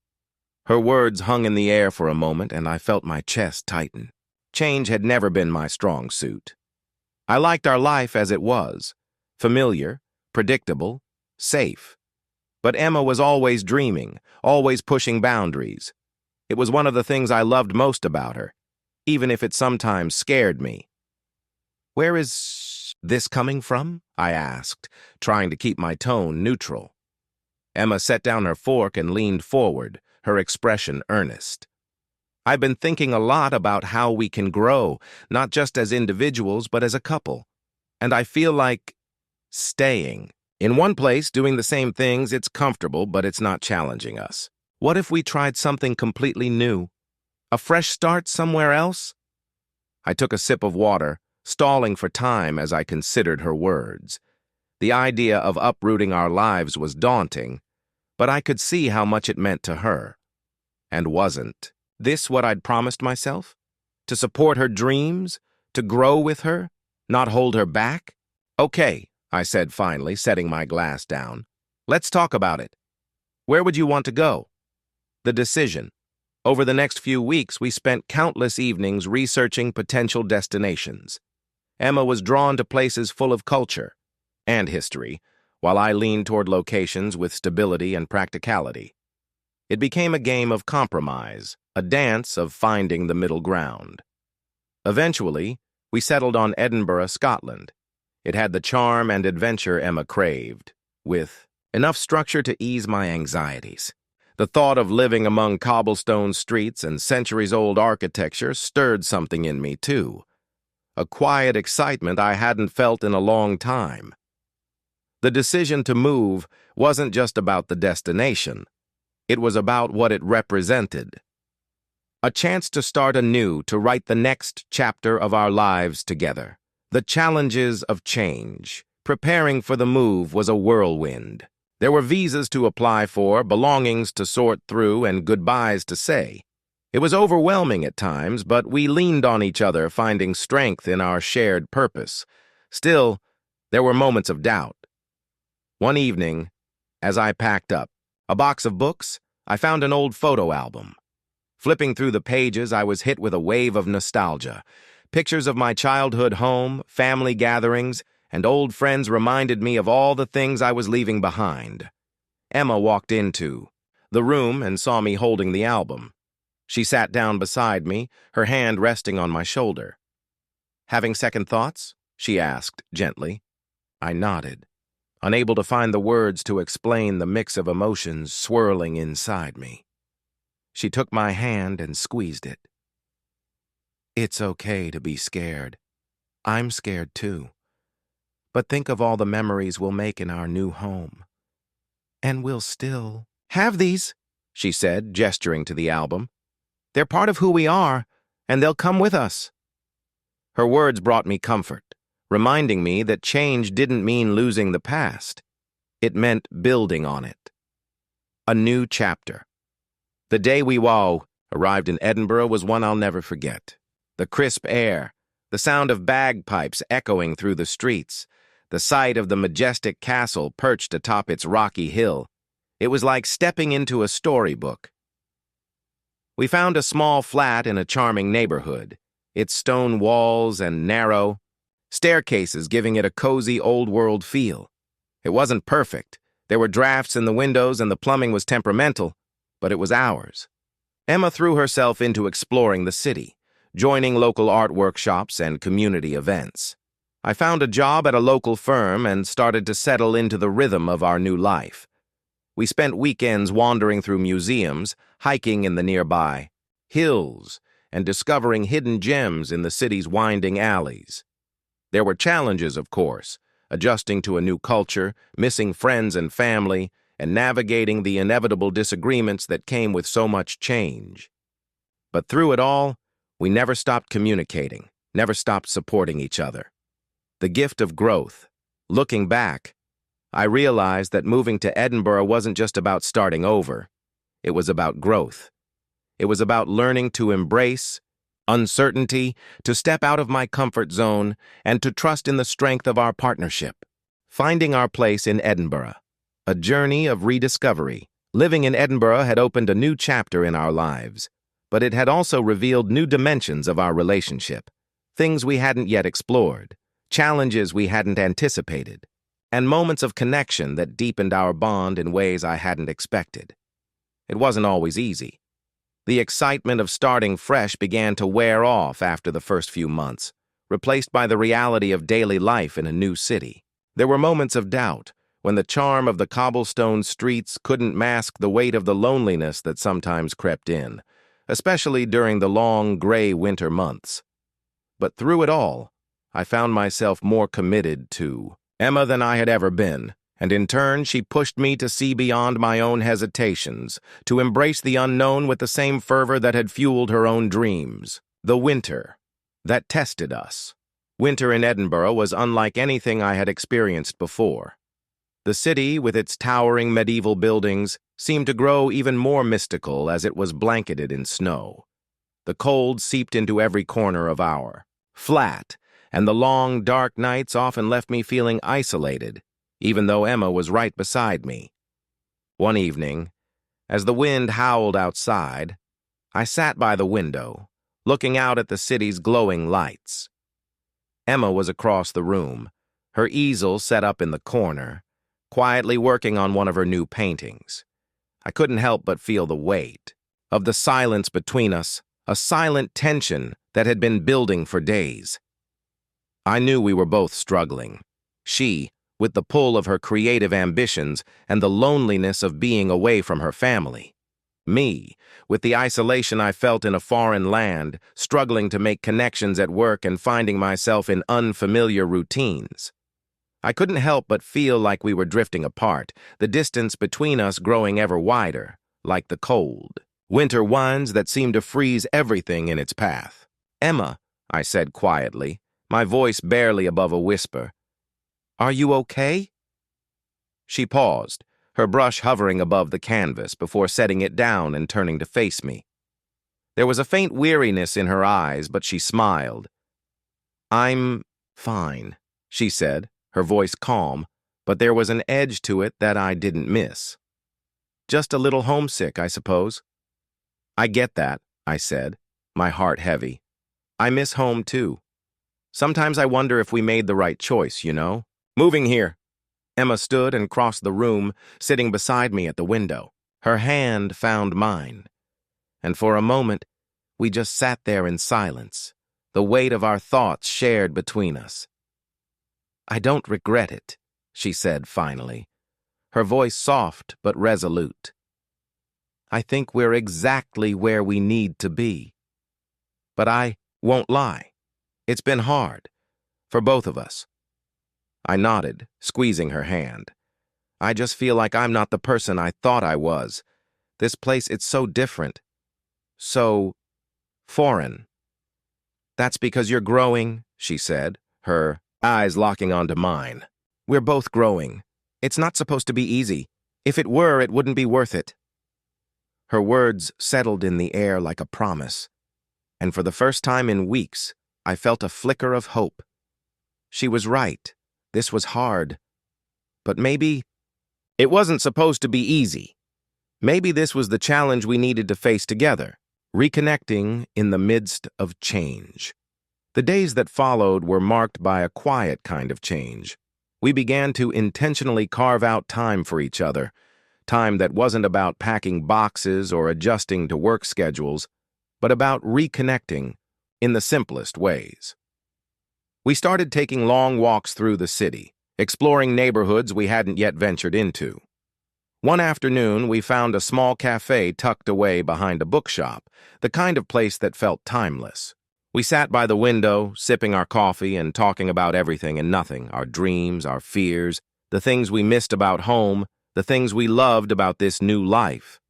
Speaker 1: Her words hung in the air for a moment, and I felt my chest tighten. Change had never been my strong suit. I liked our life as it was, familiar, predictable, safe. But Emma was always dreaming, always pushing boundaries. It was one of the things I loved most about her, even if it sometimes scared me. Where is this coming from? I asked, trying to keep my tone neutral. Emma set down her fork and leaned forward, her expression earnest. I've been thinking a lot about how we can grow, not just as individuals, but as a couple. And I feel like staying. In one place, doing the same things, it's comfortable, but it's not challenging us. What if we tried something completely new? A fresh start somewhere else? I took a sip of water, stalling for time as I considered her words. The idea of uprooting our lives was daunting, but I could see how much it meant to her. And wasn't this what I'd promised myself? To support her dreams? To grow with her? Not hold her back? Okay, I said finally, setting my glass down. Let's talk about it. Where would you want to go? The decision. Over the next few weeks, we spent countless evenings researching potential destinations. Emma was drawn to places full of culture and history, while I leaned toward locations with stability and practicality. It became a game of compromise, a dance of finding the middle ground. Eventually, we settled on Edinburgh, Scotland. It had the charm and adventure Emma craved, with enough structure to ease my anxieties. The thought of living among cobblestone streets and centuries-old architecture stirred something in me, too. A quiet excitement I hadn't felt in a long time. The decision to move wasn't just about the destination. It was about what it represented. A chance to start anew, to write the next chapter of our lives together. The challenges of change. Preparing for the move was a whirlwind. There were visas to apply for, belongings to sort through, and goodbyes to say. It was overwhelming at times, but we leaned on each other, finding strength in our shared purpose. Still, there were moments of doubt. One evening, as I packed up a box of books, I found an old photo album. Flipping through the pages, I was hit with a wave of nostalgia. Pictures of my childhood home, family gatherings, and old friends reminded me of all the things I was leaving behind. Emma walked into the room and saw me holding the album. She sat down beside me, her hand resting on my shoulder. "Having second thoughts?" she asked gently. I nodded, unable to find the words to explain the mix of emotions swirling inside me. She took my hand and squeezed it. "It's okay to be scared. I'm scared too. But think of all the memories we'll make in our new home. And we'll still have these," she said, gesturing to the album. "They're part of who we are, and they'll come with us." Her words brought me comfort, reminding me that change didn't mean losing the past. It meant building on it. A new chapter. The day we arrived in Edinburgh was one I'll never forget. The crisp air, the sound of bagpipes echoing through the streets, the sight of the majestic castle perched atop its rocky hill. It was like stepping into a storybook. We found a small flat in a charming neighborhood, its stone walls and narrow staircases giving it a cozy old-world feel. It wasn't perfect. There were drafts in the windows and the plumbing was temperamental, but it was ours. Emma threw herself into exploring the city, joining local art workshops and community events. I found a job at a local firm and started to settle into the rhythm of our new life. We spent weekends wandering through museums, hiking in the nearby hills, and discovering hidden gems in the city's winding alleys. There were challenges, of course, adjusting to a new culture, missing friends and family, and navigating the inevitable disagreements that came with so much change. But through it all, we never stopped communicating, never stopped supporting each other. The gift of growth. Looking back, I realized that moving to Edinburgh wasn't just about starting over. It was about growth. It was about learning to embrace uncertainty, to step out of my comfort zone, and to trust in the strength of our partnership. Finding our place in Edinburgh. A journey of rediscovery. Living in Edinburgh had opened a new chapter in our lives, but it had also revealed new dimensions of our relationship, things we hadn't yet explored, challenges we hadn't anticipated, and moments of connection that deepened our bond in ways I hadn't expected. It wasn't always easy. The excitement of starting fresh began to wear off after the first few months, replaced by the reality of daily life in a new city. There were moments of doubt, when the charm of the cobblestone streets couldn't mask the weight of the loneliness that sometimes crept in, especially during the long, gray winter months. But through it all, I found myself more committed to Emma than I had ever been, and in turn she pushed me to see beyond my own hesitations, to embrace the unknown with the same fervor that had fueled her own dreams. The winter that tested us. Winter in Edinburgh was unlike anything I had experienced before. The city, with its towering medieval buildings, seemed to grow even more mystical as it was blanketed in snow. The cold seeped into every corner of our flat, and the long, dark nights often left me feeling isolated, even though Emma was right beside me. One evening, as the wind howled outside, I sat by the window, looking out at the city's glowing lights. Emma was across the room, her easel set up in the corner, quietly working on one of her new paintings. I couldn't help but feel the weight of the silence between us, a silent tension that had been building for days. I knew we were both struggling. She, with the pull of her creative ambitions and the loneliness of being away from her family. Me, with the isolation I felt in a foreign land, struggling to make connections at work and finding myself in unfamiliar routines. I couldn't help but feel like we were drifting apart, the distance between us growing ever wider, like the cold winter winds that seemed to freeze everything in its path. "Emma," I said quietly, my voice barely above a whisper, "are you okay?" She paused, her brush hovering above the canvas before setting it down and turning to face me. There was a faint weariness in her eyes, but she smiled. "I'm fine," she said, her voice calm, but there was an edge to it that I didn't miss. "Just a little homesick, I suppose." "I get that," I said, my heart heavy. "I miss home, too." Sometimes I wonder if we made the right choice, you know? Moving here. Emma stood and crossed the room, sitting beside me at the window. Her hand found mine, and for a moment, we just sat there in silence, the weight of our thoughts shared between us. "I don't regret it," she said finally, her voice soft but resolute. "I think we're exactly where we need to be. But I won't lie. It's been hard, for both of us." I nodded, squeezing her hand. "I just feel like I'm not the person I thought I was. This place, it's so different. So foreign." "That's because you're growing," she said, her eyes locking onto mine. "We're both growing. It's not supposed to be easy. If it were, it wouldn't be worth it." Her words settled in the air like a promise, and for the first time in weeks, I felt a flicker of hope. She was right. This was hard. But maybe it wasn't supposed to be easy. Maybe this was the challenge we needed to face together, reconnecting in the midst of change. The days that followed were marked by a quiet kind of change. We began to intentionally carve out time for each other, time that wasn't about packing boxes or adjusting to work schedules, but about reconnecting in the simplest ways. We started taking long walks through the city, exploring neighborhoods we hadn't yet ventured into. One afternoon, we found a small cafe tucked away behind a bookshop, the kind of place that felt timeless. We sat by the window, sipping our coffee and talking about everything and nothing, our dreams, our fears, the things we missed about home, the things we loved about this new life.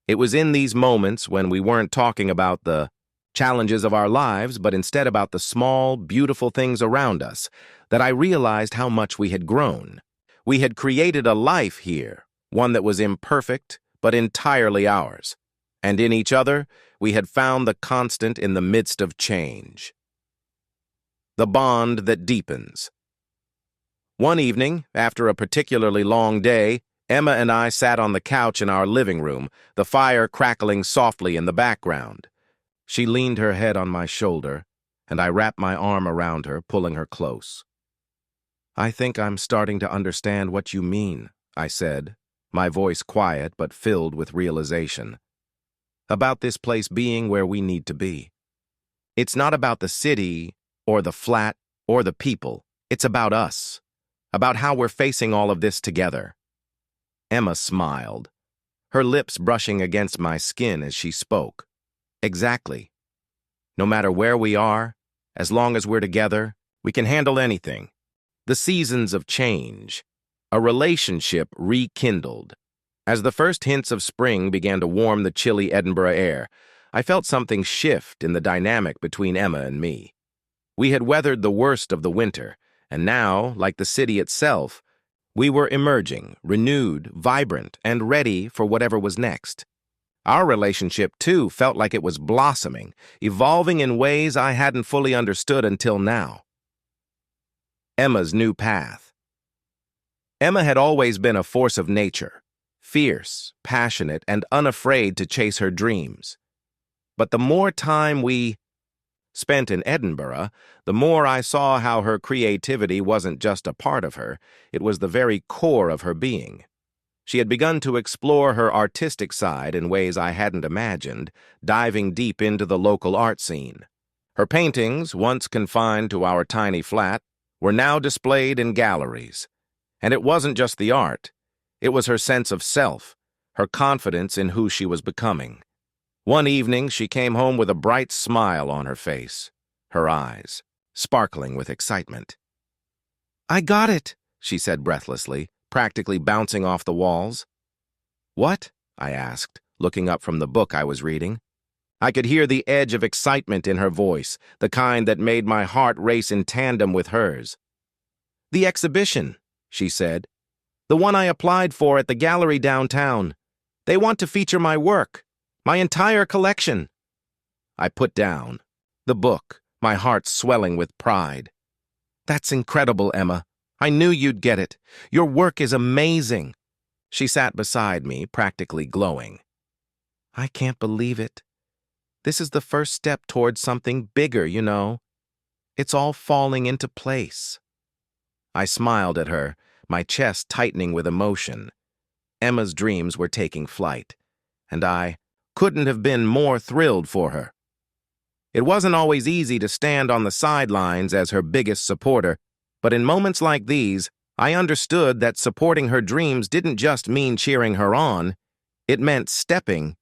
Speaker 1: It was in these moments when we weren't talking about the challenges of our lives, but instead about the small, beautiful things around us, that I realized how much we had grown. We had created a life here, one that was imperfect, but entirely ours. And in each other, we had found the constant in the midst of change. The bond that deepens. One evening, after a particularly long day, Emma and I sat on the couch in our living room, the fire crackling softly in the background. She leaned her head on my shoulder, and I wrapped my arm around her, pulling her close. "I think I'm starting to understand what you mean," I said, my voice quiet but filled with realization. "About this place being where we need to be. It's not about the city, or the flat, or the people. It's about us, about how we're facing all of this together." Emma smiled, her lips brushing against my skin as she spoke. "Exactly. No matter where we are, as long as we're together, we can handle anything." The seasons of change. A relationship rekindled. As the first hints of spring began to warm the chilly Edinburgh air, I felt something shift in the dynamic between Emma and me. We had weathered the worst of the winter, and now, like the city itself, we were emerging, renewed, vibrant, and ready for whatever was next. Our relationship, too, felt like it was blossoming, evolving in ways I hadn't fully understood until now. Emma's new path. Emma had always been a force of nature, fierce, passionate, and unafraid to chase her dreams. But the more time we spent in Edinburgh, the more I saw how her creativity wasn't just a part of her, it was the very core of her being. She had begun to explore her artistic side in ways I hadn't imagined, diving deep into the local art scene. Her paintings, once confined to our tiny flat, were now displayed in galleries. And it wasn't just the art. It was her sense of self, her confidence in who she was becoming. One evening, she came home with a bright smile on her face, her eyes sparkling with excitement. "I got it," she said breathlessly, practically bouncing off the walls. "What?" I asked, looking up from the book I was reading. I could hear the edge of excitement in her voice, the kind that made my heart race in tandem with hers. "The exhibition," she said. "The one I applied for at the gallery downtown. They want to feature my work, my entire collection." I put down the book, my heart swelling with pride. "That's incredible, Emma. I knew you'd get it. Your work is amazing." She sat beside me, practically glowing. "I can't believe it. This is the first step towards something bigger, you know." It's all falling into place. I smiled at her, my chest tightening with emotion. Emma's dreams were taking flight, and I couldn't have been more thrilled for her. It wasn't always easy to stand on the sidelines as her biggest supporter, but in moments like these, I understood that supporting her dreams didn't just mean cheering her on, it meant stepping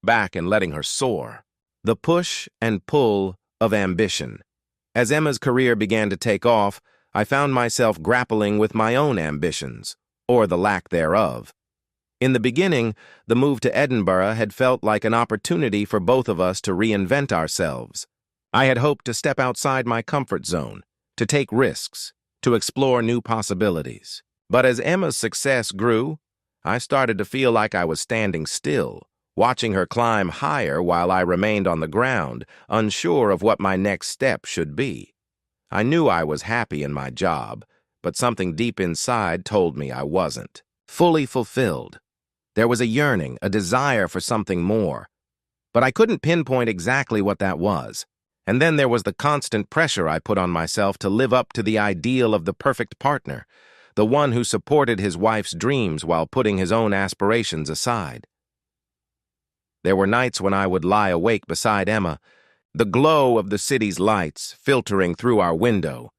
Speaker 1: back and letting her soar. The push and pull of ambition. As Emma's career began to take off, I found myself grappling with my own ambitions, or the lack thereof. In the beginning, the move to Edinburgh had felt like an opportunity for both of us to reinvent ourselves. I had hoped to step outside my comfort zone, to take risks, to explore new possibilities. But as Emma's success grew, I started to feel like I was standing still, watching her climb higher while I remained on the ground, unsure of what my next step should be. I knew I was happy in my job, but something deep inside told me I wasn't fully fulfilled. There was a yearning, a desire for something more, but I couldn't pinpoint exactly what that was. And then there was the constant pressure I put on myself to live up to the ideal of the perfect partner, the one who supported his wife's dreams while putting his own aspirations aside. There were nights when I would lie awake beside Emma, the glow of the city's lights filtering through our window,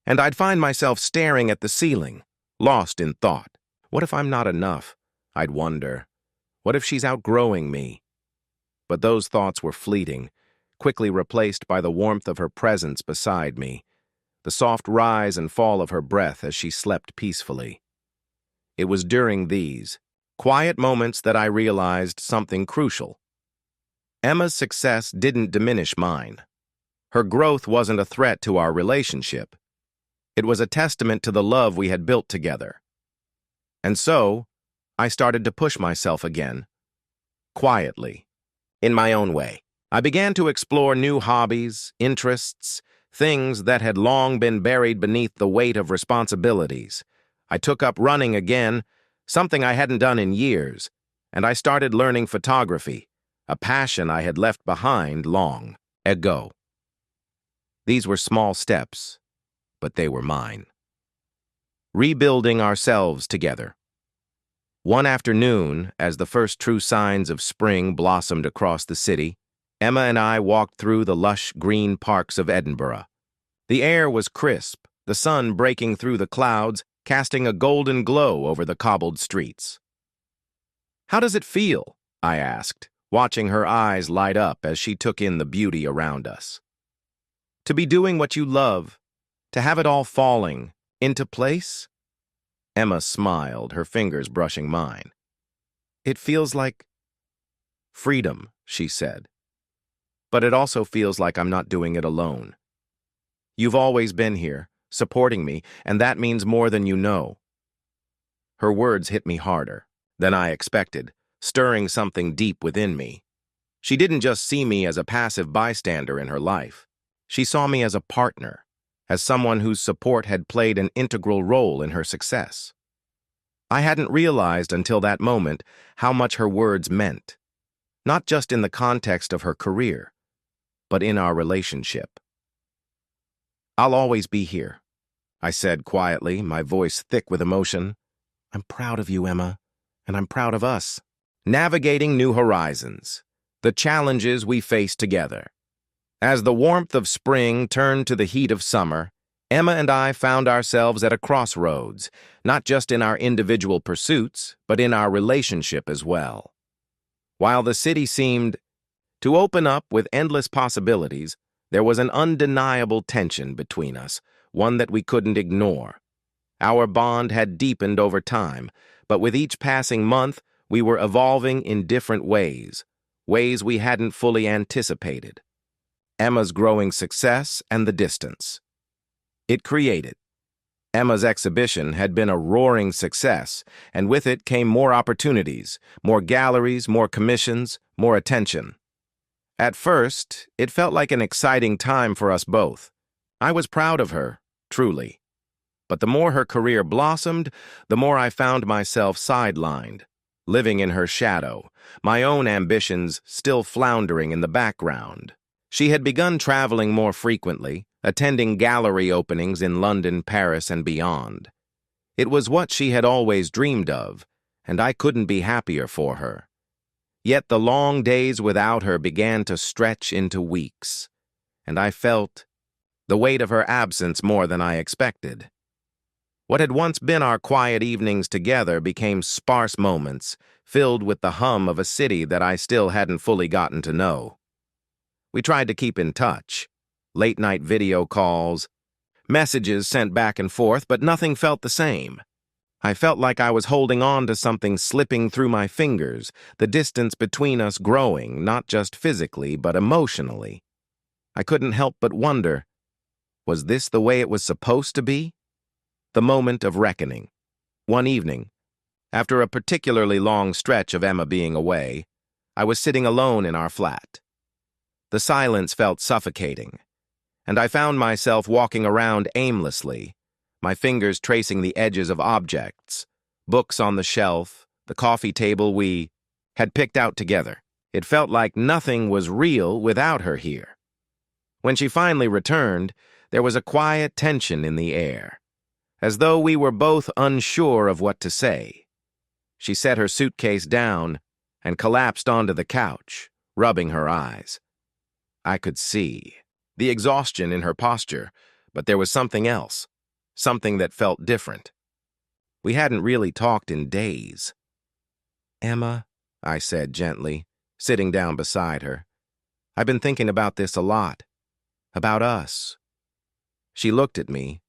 Speaker 1: and I'd find myself staring at the ceiling, lost in thought. What if I'm not enough? I'd wonder. What if she's outgrowing me? But those thoughts were fleeting, quickly replaced by the warmth of her presence beside me, the soft rise and fall of her breath as she slept peacefully. It was during these quiet moments that I realized something crucial. Emma's success didn't diminish mine. Her growth wasn't a threat to our relationship. It was a testament to the love we had built together. And so, I started to push myself again, quietly, in my own way. I began to explore new hobbies, interests, things that had long been buried beneath the weight of responsibilities. I took up running again, something I hadn't done in years, and I started learning photography, a passion I had left behind long ago. These were small steps, but they were mine. Rebuilding ourselves together. One afternoon, as the first true signs of spring blossomed across the city, Emma and I walked through the lush green parks of Edinburgh. The air was crisp, the sun breaking through the clouds, casting a golden glow over the cobbled streets. "How does it feel?" I asked, watching her eyes light up as she took in the beauty around us. "To be doing what you love, to have it all falling into place?" Emma smiled, her fingers brushing mine. "It feels like freedom," she said. "But it also feels like I'm not doing it alone. You've always been here, supporting me, and that means more than you know." Her words hit me harder than I expected, stirring something deep within me. She didn't just see me as a passive bystander in her life. She saw me as a partner, as someone whose support had played an integral role in her success. I hadn't realized until that moment how much her words meant, not just in the context of her career, but in our relationship. "I'll always be here," I said quietly, my voice thick with emotion. "I'm proud of you, Emma, and I'm proud of us." Navigating new horizons, the challenges we face together. As the warmth of spring turned to the heat of summer, Emma and I found ourselves at a crossroads, not just in our individual pursuits, but in our relationship as well. While the city seemed to open up with endless possibilities, there was an undeniable tension between us, one that we couldn't ignore. Our bond had deepened over time, but with each passing month, we were evolving in different ways we hadn't fully anticipated. Emma's growing success and the distance it created. Emma's exhibition had been a roaring success, and with it came more opportunities, more galleries, more commissions, more attention. At first, it felt like an exciting time for us both. I was proud of her, truly. But the more her career blossomed, the more I found myself sidelined, living in her shadow, my own ambitions still floundering in the background. She had begun traveling more frequently, attending gallery openings in London, Paris, and beyond. It was what she had always dreamed of, and I couldn't be happier for her. Yet the long days without her began to stretch into weeks, and I felt the weight of her absence more than I expected. What had once been our quiet evenings together became sparse moments, filled with the hum of a city that I still hadn't fully gotten to know. We tried to keep in touch, late-night video calls, messages sent back and forth, but nothing felt the same. I felt like I was holding on to something slipping through my fingers, the distance between us growing, not just physically, but emotionally. I couldn't help but wonder, was this the way it was supposed to be? The moment of reckoning. One evening, after a particularly long stretch of Emma being away, I was sitting alone in our flat. The silence felt suffocating, and I found myself walking around aimlessly, my fingers tracing the edges of objects, books on the shelf, the coffee table we had picked out together. It felt like nothing was real without her here. When she finally returned, there was a quiet tension in the air, as though we were both unsure of what to say. She set her suitcase down and collapsed onto the couch, rubbing her eyes. I could see the exhaustion in her posture, but there was something else, something that felt different. We hadn't really talked in days. "Emma," I said gently, sitting down beside her, "I've been thinking about this a lot, about us." She looked at me,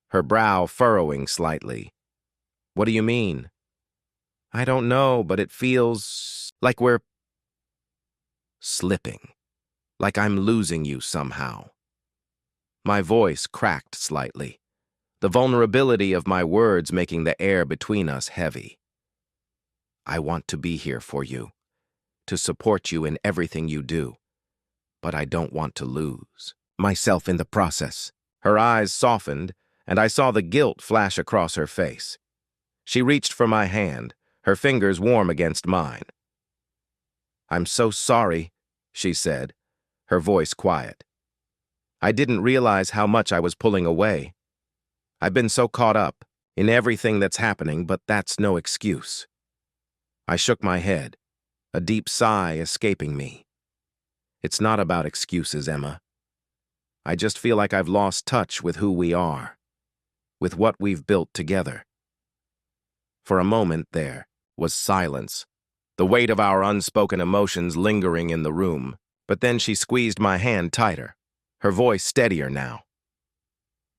Speaker 1: her brow furrowing slightly. "What do you mean?" "I don't know, but it feels like we're slipping, like I'm losing you somehow." My voice cracked slightly, the vulnerability of my words making the air between us heavy. "I want to be here for you, to support you in everything you do, but I don't want to lose myself in the process." Her eyes softened, and I saw the guilt flash across her face. She reached for my hand, her fingers warm against mine. "I'm so sorry," she said, her voice quiet. "I didn't realize how much I was pulling away. I've been so caught up in everything that's happening, but that's no excuse." I shook my head, a deep sigh escaping me. "It's not about excuses, Emma. I just feel like I've lost touch with who we are, with what we've built together." For a moment there was silence, the weight of our unspoken emotions lingering in the room, but then she squeezed my hand tighter, her voice steadier now.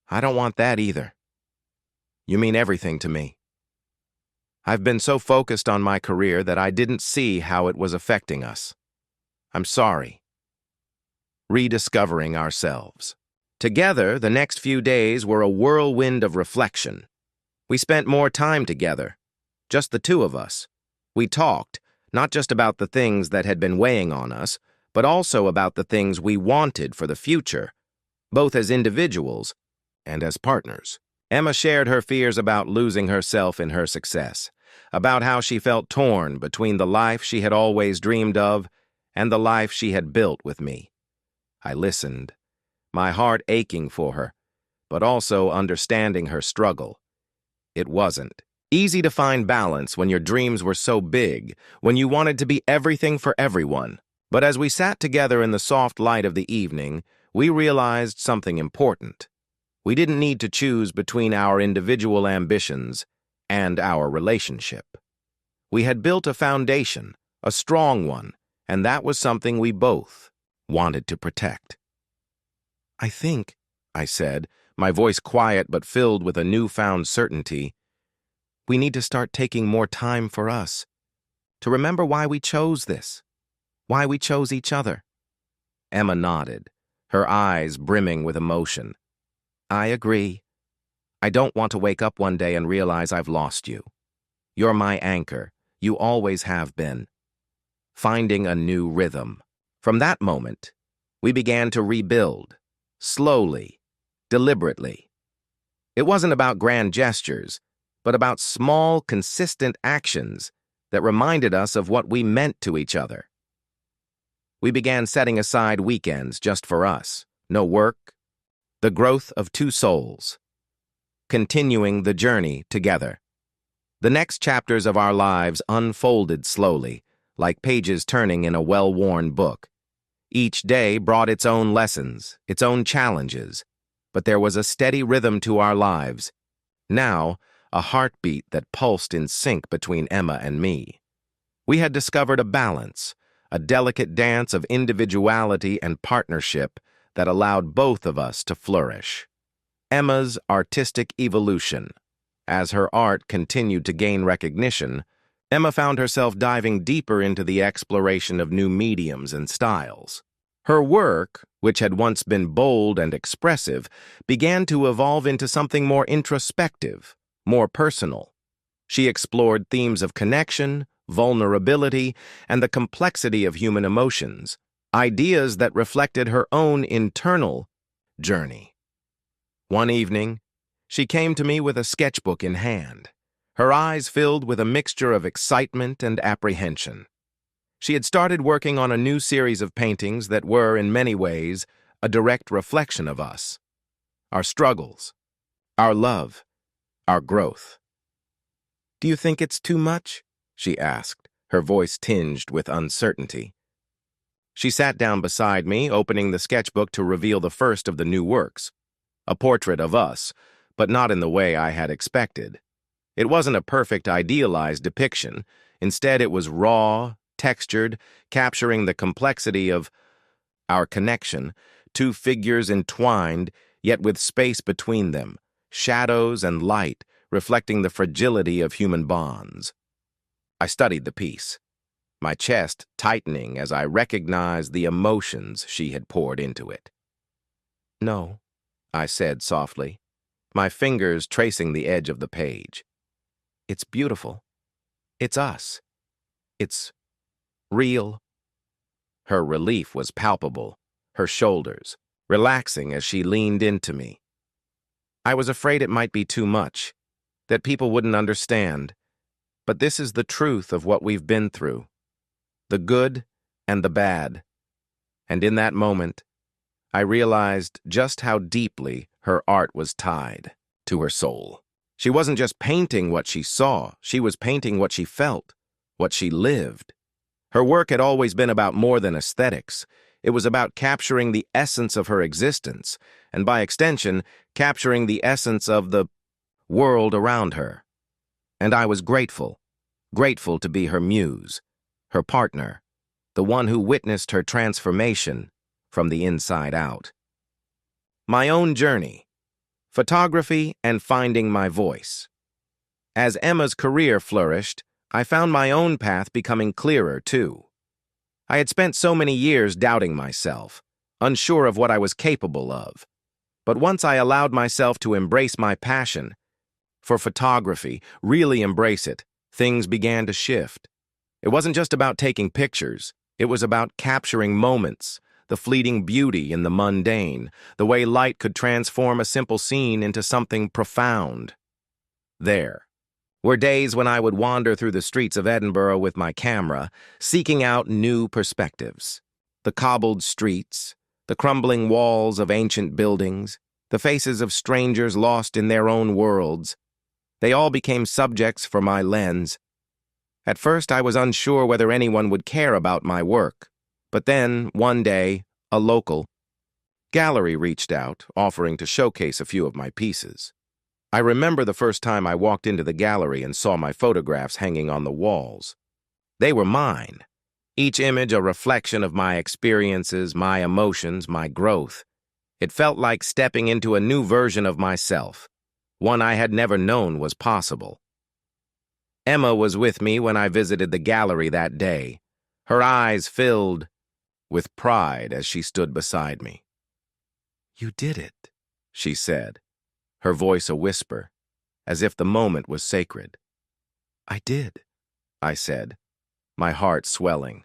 Speaker 1: "I don't want that either. You mean everything to me. I've been so focused on my career that I didn't see how it was affecting us. I'm sorry." Rediscovering ourselves. Together, the next few days were a whirlwind of reflection. We spent more time together, just the two of us. We talked, not just about the things that had been weighing on us, but also about the things we wanted for the future, both as individuals and as partners. Emma shared her fears about losing herself in her success, about how she felt torn between the life she had always dreamed of and the life she had built with me. I listened, my heart aching for her, but also understanding her struggle. It wasn't easy to find balance when your dreams were so big, when you wanted to be everything for everyone. But as we sat together in the soft light of the evening, we realized something important. We didn't need to choose between our individual ambitions and our relationship. We had built a foundation, a strong one, and that was something we both wanted to protect. "I think," I said, my voice quiet but filled with a newfound certainty, "we need to start taking more time for us, to remember why we chose this, why we chose each other." Emma nodded, her eyes brimming with emotion. "I agree. I don't want to wake up one day and realize I've lost you. You're my anchor. You always have been." Finding a new rhythm. From that moment, we began to rebuild, slowly, deliberately. It wasn't about grand gestures, but about small, consistent actions that reminded us of what we meant to each other. We began setting aside weekends just for us. No work, The growth of two souls, continuing the journey together. The next chapters of our lives unfolded slowly, like pages turning in a well-worn book. Each day brought its own lessons, its own challenges, but there was a steady rhythm to our lives. Now, a heartbeat that pulsed in sync between Emma and me. We had discovered a balance, a delicate dance of individuality and partnership that allowed both of us to flourish. Emma's artistic evolution. As her art continued to gain recognition, Emma found herself diving deeper into the exploration of new mediums and styles. Her work, which had once been bold and expressive, began to evolve into something more introspective, more personal. She explored themes of connection, vulnerability, and the complexity of human emotions, ideas that reflected her own internal journey. One evening, she came to me with a sketchbook in hand, her eyes filled with a mixture of excitement and apprehension. She had started working on a new series of paintings that were, in many ways, a direct reflection of us, our struggles, our love, our growth. "Do you think it's too much?" she asked, her voice tinged with uncertainty. She sat down beside me, opening the sketchbook to reveal the first of the new works, a portrait of us, but not in the way I had expected. It wasn't a perfect, idealized depiction. Instead, it was raw, textured, capturing the complexity of our connection, two figures entwined, yet with space between them, shadows and light, reflecting the fragility of human bonds. I studied the piece, my chest tightening as I recognized the emotions she had poured into it. "No," I said softly, my fingers tracing the edge of the page. "It's beautiful. It's us. It's real." Her relief was palpable, her shoulders relaxing as she leaned into me. "I was afraid it might be too much, that people wouldn't understand. But this is the truth of what we've been through, the good and the bad." And in that moment, I realized just how deeply her art was tied to her soul. She wasn't just painting what she saw, she was painting what she felt, what she lived. Her work had always been about more than aesthetics. It was about capturing the essence of her existence, and by extension, capturing the essence of the world around her. And I was grateful to be her muse, her partner, the one who witnessed her transformation from the inside out. My own journey, photography and finding my voice. As Emma's career flourished, I found my own path becoming clearer too. I had spent so many years doubting myself, unsure of what I was capable of. But once I allowed myself to embrace my passion for photography, really embrace it, things began to shift. It wasn't just about taking pictures. It was about capturing moments, the fleeting beauty in the mundane, the way light could transform a simple scene into something profound. There were days when I would wander through the streets of Edinburgh with my camera, seeking out new perspectives. The cobbled streets, the crumbling walls of ancient buildings, the faces of strangers lost in their own worlds. They all became subjects for my lens. At first, I was unsure whether anyone would care about my work. But then, one day, a local gallery reached out, offering to showcase a few of my pieces. I remember the first time I walked into the gallery and saw my photographs hanging on the walls. They were mine, each image a reflection of my experiences, my emotions, my growth. It felt like stepping into a new version of myself, one I had never known was possible. Emma was with me when I visited the gallery that day, her eyes filled with pride as she stood beside me. "You did it," she said, her voice a whisper, as if the moment was sacred. "I did," I said, my heart swelling.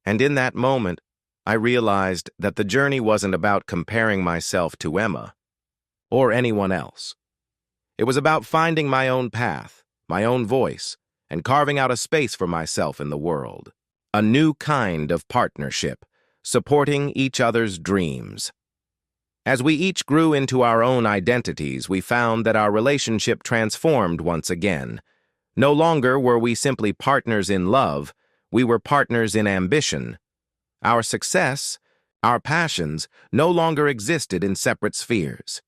Speaker 1: And in that moment, I realized that the journey wasn't about comparing myself to Emma or anyone else. It was about finding my own path, my own voice, and carving out a space for myself in the world. A new kind of partnership, supporting each other's dreams. As we each grew into our own identities, we found that our relationship transformed once again. No longer were we simply partners in love, we were partners in ambition. Our success, our passions, no longer existed in separate spheres.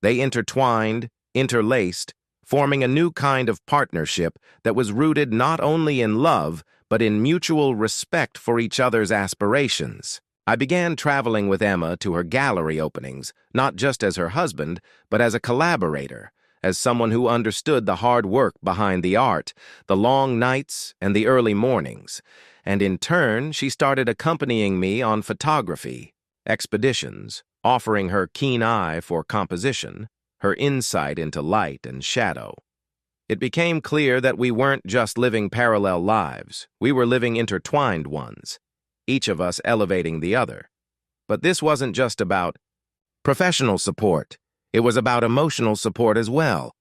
Speaker 1: They intertwined, interlaced, forming a new kind of partnership that was rooted not only in love, but in mutual respect for each other's aspirations. I began traveling with Emma to her gallery openings, not just as her husband, but as a collaborator, as someone who understood the hard work behind the art, the long nights and the early mornings. And in turn, she started accompanying me on photography expeditions, offering her keen eye for composition, her insight into light and shadow. It became clear that we weren't just living parallel lives, we were living intertwined ones, each of us elevating the other. But this wasn't just about professional support, it was about emotional support as well.